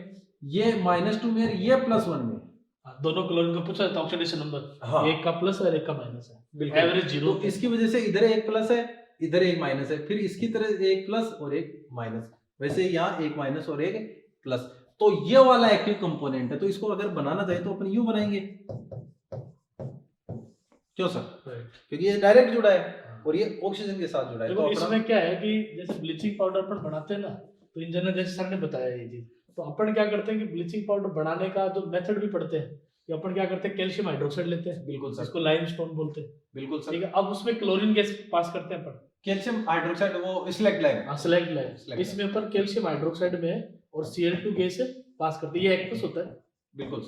ये -2 में है, ये +1 में है। दोनों क्लोरीन को पूछा था ऑक्सीडेशन नंबर, हाँ, एक का प्लस और एक का माइनस है, एवरेज 0। तो इसकी वजह से इधर एक प्लस है, इधर एक माइनस है, फिर इसकी तरह एक प्लस और एक माइनस, वैसे यहाँ एक माइनस और एक प्लस, तो ये वाला एक्टिव कंपोनेंट है। तो इसको अगर बनाना चाहे तो अपन यू बनाएंगे, क्यों सर, क्योंकि ये डायरेक्ट जुड़ा है और ये ऑक्सीजन के साथ जुड़ा है। तो इसमें क्या है कि जैसे ब्लीचिंग पाउडर अपन बनाते हैं ना, तो इन जनरल जैसे सर ने बताया ये चीज, तो अपन क्या करते हैं कि ब्लीचिंग पाउडर बनाने का जो मेथड भी पढ़ते हैं, कि अपन क्या करते हैं, कैल्शियम हाइड्रोक्साइड लेते हैं, बिल्कुल सर, इसको लाइमस्टोन बोलते हैं, बिल्कुल सर, ठीक है। अब उसमें क्लोरीन गैस पास करते हैं अपन, कैल्शियम हाइड्रोक्साइड, वो स्लैग लाइम, स्लैग लाइम, इसमें अपन कैल्शियम हाइड्रोक्साइड में और Cl2 गैस पास करते हैं, ये एक्वस होता है, बिल्कुल।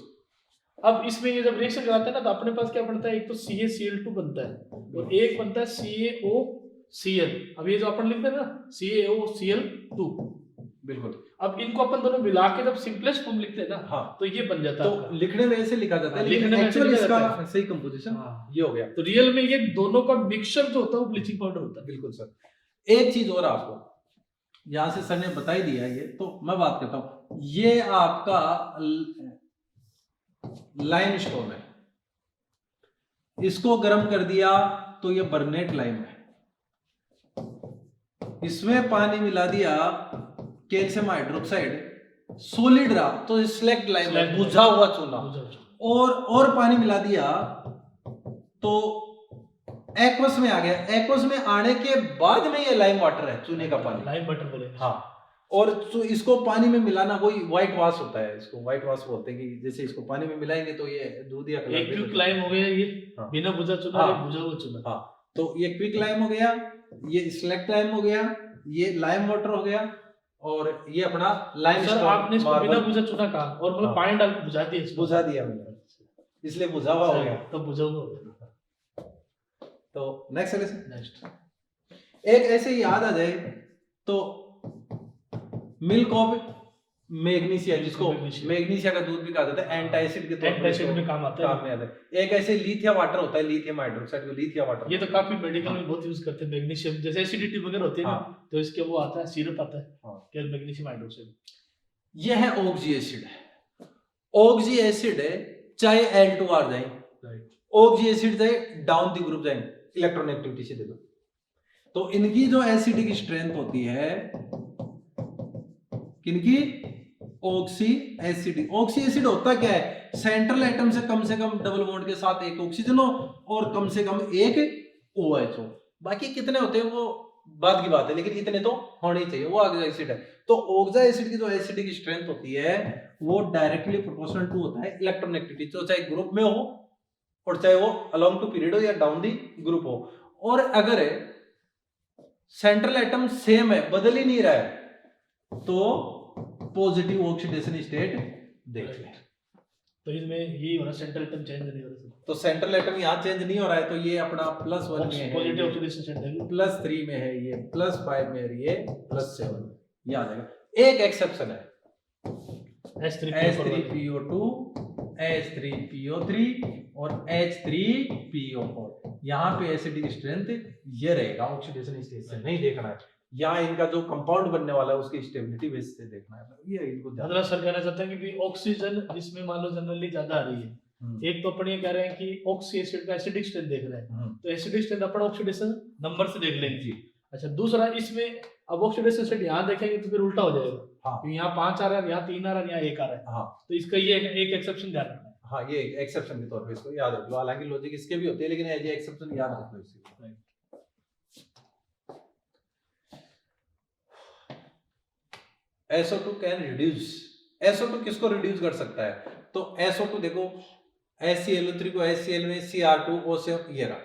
अब इसमें ये जब रिएक्शन कराते हैं ना, तो अपने पास क्या बनता है, एक तो CaCl2 बनता है और एक बनता है CaOCl। अब ये जो अपन लिखते हैं ना CaOCl2, बिल्कुल। अब इनको अपन दोनों मिला के जब सिंपलेस्ट फॉर्म लिखते हैं ना, हाँ, तो ये बन जाता है, तो लिखने में ऐसे लिखा जाता है, लिखने लेकिन में एक्चुअली ऐसे लिखा इसका जाता है। सही कंपोजिशन ये हो गया। तो रियल में ये दोनों का मिक्सचर जो होता है वो ब्लीचिंग पाउडर होता है। बिल्कुल सर। एक चीज और आपको यहां से सर ने बता ही दिया, ये तो मैं बात करता हूं, ये आपका लाइमस्टोन है, इसको गर्म कर दिया तो ये बर्नेट लाइम है, इसमें पानी मिला दिया कैल्शियम हाइड्रोक्साइड, सॉलिड रहा तो स्लैग लाइम है, बुझा हुआ चूना, और पानी मिला दिया तो एक्वस में आ गया, एक्वस में आने के बाद में ये लाइम वाटर है, चूने का पानी, लाइम वाटर बोलेंगे। हाँ, और तो इसको पानी में मिलाना वही व्हाइट वॉश होता है, इसको व्हाइट वॉश बोलते हैं, कि जैसे इसको पानी में मिलाएंगे तो ये दूध या कलर, एक क्विक लाइम हो गया ये, हाँ, बिना बुझा चुना, हाँ, बुझा हुआ चुना, हाँ, तो ये क्विक लाइम हो गया, ये स्लैग लाइम हो गया, ये लाइम वाटर हो गया, और ये अपना लाइम। सर आपने इसको बिना बुझा चुना कहा और मतलब हाँ, पानी डाल के बुझा दिया, बुझा दिया मैंने, इसलिए बुझा हुआ हो गया, तो बुझा हुआ हो गया। तो नेक्स्ट नेक्स्ट एक ऐसे ही याद आ जाए तो मिल्क ऑफ मैग्नीशिया, जिसको मैग्नीशिया का दूध भी कहा जाता है, एंटासिड के तौर पर एंटासिड में काम आता में आता है। एक ऐसे लिथियम वाटर होता है, लिथियम हाइड्रोक्साइड को लिथियम वाटर, ये तो काफी मेडिकल में बहुत यूज करते हैं, मैग्नीशियम जैसे एसिडिटी वगैरह होती है ना, तो इसके वो आता है, सिरप आता है, क्या मैग्नीशियम हाइड्रोक्साइड। ये है ऑक्सी एसिड, ऑक्सी एसिड है, चाहे L2R जाए, ऑक्सी एसिड जाए डाउन दी ग्रुप जाए, इलेक्ट्रोनेगेटिविटी से देखो, तो इनकी जो एसिडिक स्ट्रेंथ होती है, किनकी, ऑक्सी एसिड होता क्या है, सेंट्रल एटम से कम डबल बॉन्ड के साथ एक ऑक्सीजन हो और कम से कम एक OH हो, बाकी कितने होते हैं वो बाद की बात है, लेकिन इतने तो होने ही चाहिए, वो ऑक्सा एसिड है। तो ऑक्सा एसिड की जो एसिडिक स्ट्रेंथ होती है वो डायरेक्टली प्रोपोर्शनल टू होता है इलेक्ट्रोनेगेटिविटी, तो चाहे ग्रुप में हो और चाहे वो अलोंग टू पीरियड हो या डाउन दी ग्रुप हो, और अगर सेंट्रल एटम सेम है, बदल ही नहीं रहा है, तो पॉजिटिव ऑक्सीडेशन स्टेट देख लें। तो इसमें यही हो रहा है, सेंट्रल एटम चेंज नहीं हो रहा है, तो सेंट्रल एटम यहाँ चेंज नहीं हो रहा है, तो ये अपना +1 में है, पॉजिटिव ऑक्सीडेशन स्टेट देख लो। +3 में है, ये +5 में है, ये +7 ये आ जाएगा। एक एक्सेप्शन है, H3PO2, H3PO3 और H3PO4। यहाँ पे एसिडिक स्ट्रेंथ ये रहेगा, ऑक्सीडेशन स्टेट से नहीं देखना है, यहाँ इनका जो कंपाउंड बनने वाला है उसकी स्टेबिलिटी बेस से देखना है। ये इनको मतलब सर कहना चाहते हैं कि ऑक्सीजन जिसमें मान लो जनरली ज्यादा आ रही है, एक तो अपन ये कह रहे हैं कि ऑक्सी एसिड का एसिडिक स्ट्रेंथ देख रहे हैं, तो एसिडिक स्ट्रेंथ अपन ऑक्सीडेशन नंबर से देख लेंगे जी। अच्छा, दूसरा इसमें अब ऑक्सीडेशन स्टेट यहाँ देखेंगे तो फिर उल्टा हो जाएगा। हाँ। क्योंकि यहाँ 5 आ रहा है, यहाँ 3 आ रहा है, यहाँ 1 आ रहा है। हाँ। तो इसका ये एक एक्सेप्शन ध्यान रखना है। हाँ, ये एक्सेप्शन के तौर पे इसको याद रख लो, हालांकि लॉजिक इसके भी होते हैं, लेकिन ये एक्सेप्शन याद रख लो इसके। SO2 कैन रिड्यूस, SO2 किसको रिड्यूस कर सकता है? तो SO2 देखो, HClO3 को HCl में Cr2O से ये रहा,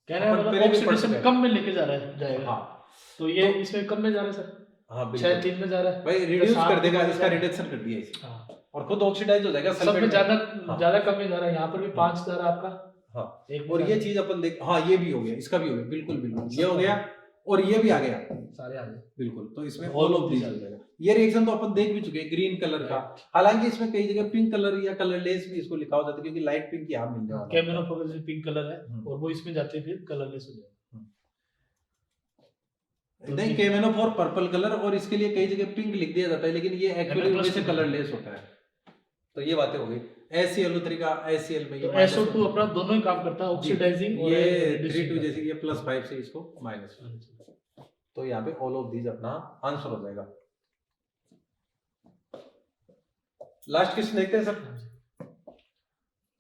कह रहे हैं मतलब ऑक्सीडेशन कम में लेके जा रहा है, जाएगा। हाँ, तो ये इसमें कम में जा रहा है सर। हाँ, 6-3 में जा रहा है भाई, रिड्यूस कर देगा, इसका रिडक्शन कर दिया इसे। हाँ। और खुद ऑक्सीडाइज हो जाएगा, सब में ज्यादा हाँ। ज्यादा कम में जा रहा है, यहाँ पर भी 5 जा रहा है आपका। हाँ, एक और ये चीज अपन देख, हाँ ये भी हो गया, इसका भी हो गया, बिल्कुल बिल्कुल ये हो गया और ये भी आ गया, सारे आ गए बिल्कुल। तो इसमें All all of of these these आ आ जाएगा। ये रिएक्शन तो अपन देख भी चुके हैं, ग्रीन कलर का, हालांकि इसमें कई जगह पिंक कलर या कलरलेस भी इसको लिखा हो जाता है, क्योंकि लाइट पिंक यहाँ मिल जाएगा। कैमेरोफोकस पिंक कलर है और वो इसमें जाते फिर कलरलेस हो जाएगा। नहीं, केमेनोफोर पर्पल कलर, और इसके लिए कई जगह पिंक लिख दिया जाता है, लेकिन ये एक्चुअली वैसे कलरलेस होता है। तो ये बातें हो गई। HClO3 का HCl में, तो SO2 अपना दोनों ही काम करता है, ऑक्सीडाइजिंग और ये 3 जैसे ये +5 से इसको माइनस, तो यहाँ पे ऑल ऑफ दीज अपना आंसर हो जाएगा। लास्ट क्वेश्चन देखते हैं सर।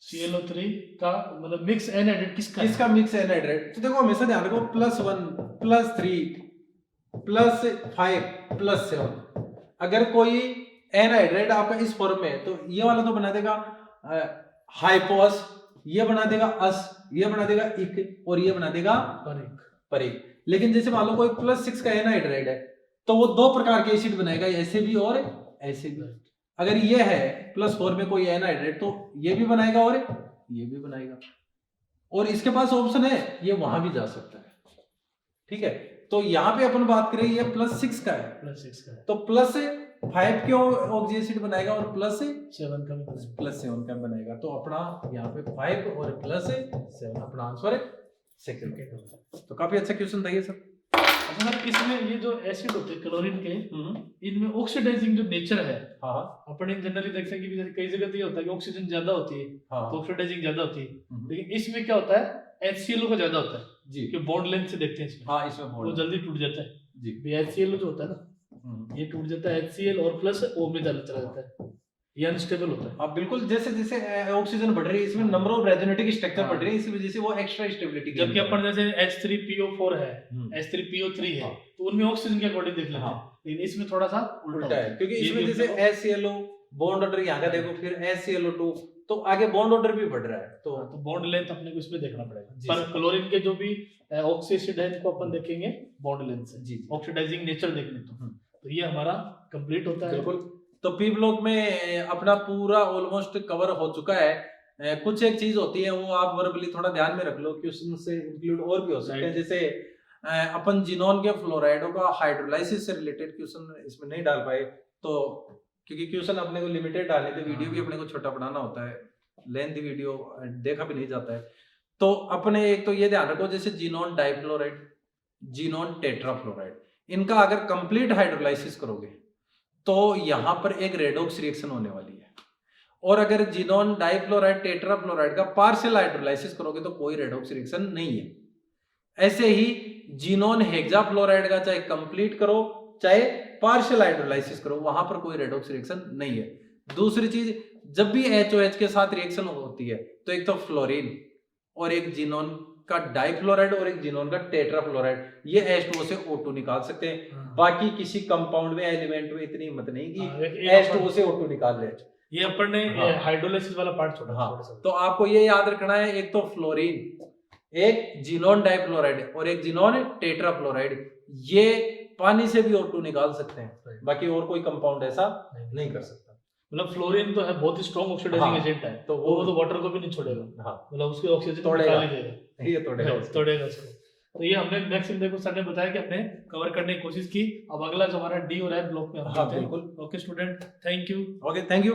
ClO3 का मतलब मिक्स एनहाइड्रेट किसका मिक्स एनहाइड्रेट? तो देखो हमेशा ध्यान रखो, +1 +3 +5 +7। अगर कोई एनहाइड्रेट आपका इस फॉर्म में है, तो ये वाला तो बना देगा हाइपोस, ये बना देगा अस, ये बना देगा इक, और ये बना देगा परिक। लेकिन जैसे मान लो कोई +6 का एनहाइड्रेट है, तो वो 2 प्रकार के एसिड बनाएगा, ऐसे भी और ऐसे भी। अगर ये है +4 में कोई एनहाइड्रेट, तो ये भी बनाएगा और ये भी बनाएगा, और इसके पास ऑप्शन है ये वहां भी जा सकता है। ठीक है, तो यहाँ पे अपन बात करें, ये +6 का है, तो +5 क्यों ऑक्सी एसिड बनाएगा और +7 का बनाएगा। तो अपना यहाँ पे 5 और +7 अपना आंसर है सेकंड। तो काफी अच्छा क्वेश्चन था ये सर। अच्छा सर, इसमें ये जो एसिड होते हैं क्लोरीन के, इनमें ऑक्सीडाइजिंग जो नेचर है, अपन जनरली देखते हैं कि कई जगह तो ये होता है कि ऑक्सीजन ज्यादा होती है, तो ऑक्सीडाइजिंग ज्यादा होती है, लेकिन इसमें क्या होता है, HCl का ज्यादा होता है जी, कि बॉन्ड लेंथ से देखते हैं इसमें। हाँ, इसमें वो जल्दी टूट जाता है जी। HCl जो होता है ना, ये टूट जाता है HCl और +O में चला जाता है, ये अनस्टेबल होता है। अब बिल्कुल जैसे जैसे ऑक्सीजन बढ़ रही है, इसमें नंबर ऑफ रेजोनेटिक स्ट्रक्चर बढ़ रही है, इस वजह से वो एक्स्ट्रा स्टेबिलिटी। जबकि अपन जैसे H3PO4 है, H3PO3 है, तो उनमें ऑक्सीजन के अकॉर्डिंग देख लेते हैं, लेकिन इसमें थोड़ा सा उल्टा है, क्योंकि इसमें जैसे HClO बॉन्ड ऑर्डर यहाँ का देखो, फिर HClO2, तो आगे बॉन्ड ऑर्डर भी बढ़ रहा है, तो बॉन्ड लेंथ अपने को इसमें देखना पड़ेगा। पर क्लोरीन के जो भी ऑक्सी एसिड है, इनको अपन देखेंगे बॉन्ड लेंथ से जी, ऑक्सीडाइजिंग नेचर देखने तो ये हमारा कंप्लीट होता है। बिल्कुल। तो पी ब्लॉक में अपना पूरा ऑलमोस्ट कवर हो चुका है। कुछ एक चीज होती है, वो आप वर्बली थोड़ा ध्यान में रख लो, क्वेश्चन से इंक्लूड और भी हो सकते हैं। जैसे अपन जिनोन के फ्लोराइडों का हाइड्रोलाइसिस से रिलेटेड क्वेश्चन इसमें नहीं डाल पाए, तो क्योंकि क्वेश्चन अपने को लिमिटेड डालने थे, वीडियो भी अपने को छोटा बनाना होता है, लेंथ वीडियो देखा भी नहीं जाता है। तो अपने एक तो ये ध्यान रखो, जैसे जिनोन डाइफ्लोराइड, जिनोन टेट्राफ्लोराइड, इनका अगर कंप्लीट हाइड्रोलाइसिस करोगे तो यहाँ पर एक रेडॉक्स रिएक्शन होने वाली है, और अगर जिनोन डाइफ्लोराइड टेट्राफ्लोराइड का पार्शियल हाइड्रोलाइसिस करोगे तो कोई रेडॉक्स रिएक्शन नहीं है। ऐसे ही जिनोन हेक्साफ्लोराइड का चाहे कंप्लीट करो चाहे पार्शियल हाइड्रोलाइसिस करो, वहां पर कोई रेडॉक्स रिएक्शन नहीं है। दूसरी चीज, जब भी HOH के साथ रिएक्शन होती है, तो एक तो फ्लोरीन और एक जिनोन का डाइफ्लोराइड और एक जिनोन का टेट्राफ्लोराइड, ये H2O से O2 निकाल सकते हैं। बाकी किसी कंपाउंड में, एलिमेंट में इतनी हिम्मत नहीं कि H2O से O2 निकाल ले। ये अपन ने हाइड्रोलाइसिस वाला पार्ट छोड़ा। तो आपको ये याद रखना है, एक तो फ्लोरीन, एक जिनोन डाइफ्लोराइड और एक जिनोन टेट्राफ्लोराइड, ये पानी से भी O2 निकाल सकते हैं, Right. बाकी और कोई कंपाउंड ऐसा नहीं कर सकता। मतलब फ्लोरीन तो है बहुत ही स्ट्रॉन्ग ऑक्सीडाइजिंग हाँ, एजेंट है, तो वो तो वाटर को भी नहीं छोड़ेगा, हाँ मतलब उसकी ऑक्सीजन तोड़ेगा। निकाल ही देगा, ये तोड़ेगा Right, उसको। तोड़ेगा उसको। तो ये हमने नेक्स्ट देखो सर ने बताया कि हमने कवर करने की कोशिश की। अब अगला जो हमारा डी हो रहा है ब्लॉक में हम हाँ देखते हैं। बिल्कुल। Okay student, thank you. Okay thank you.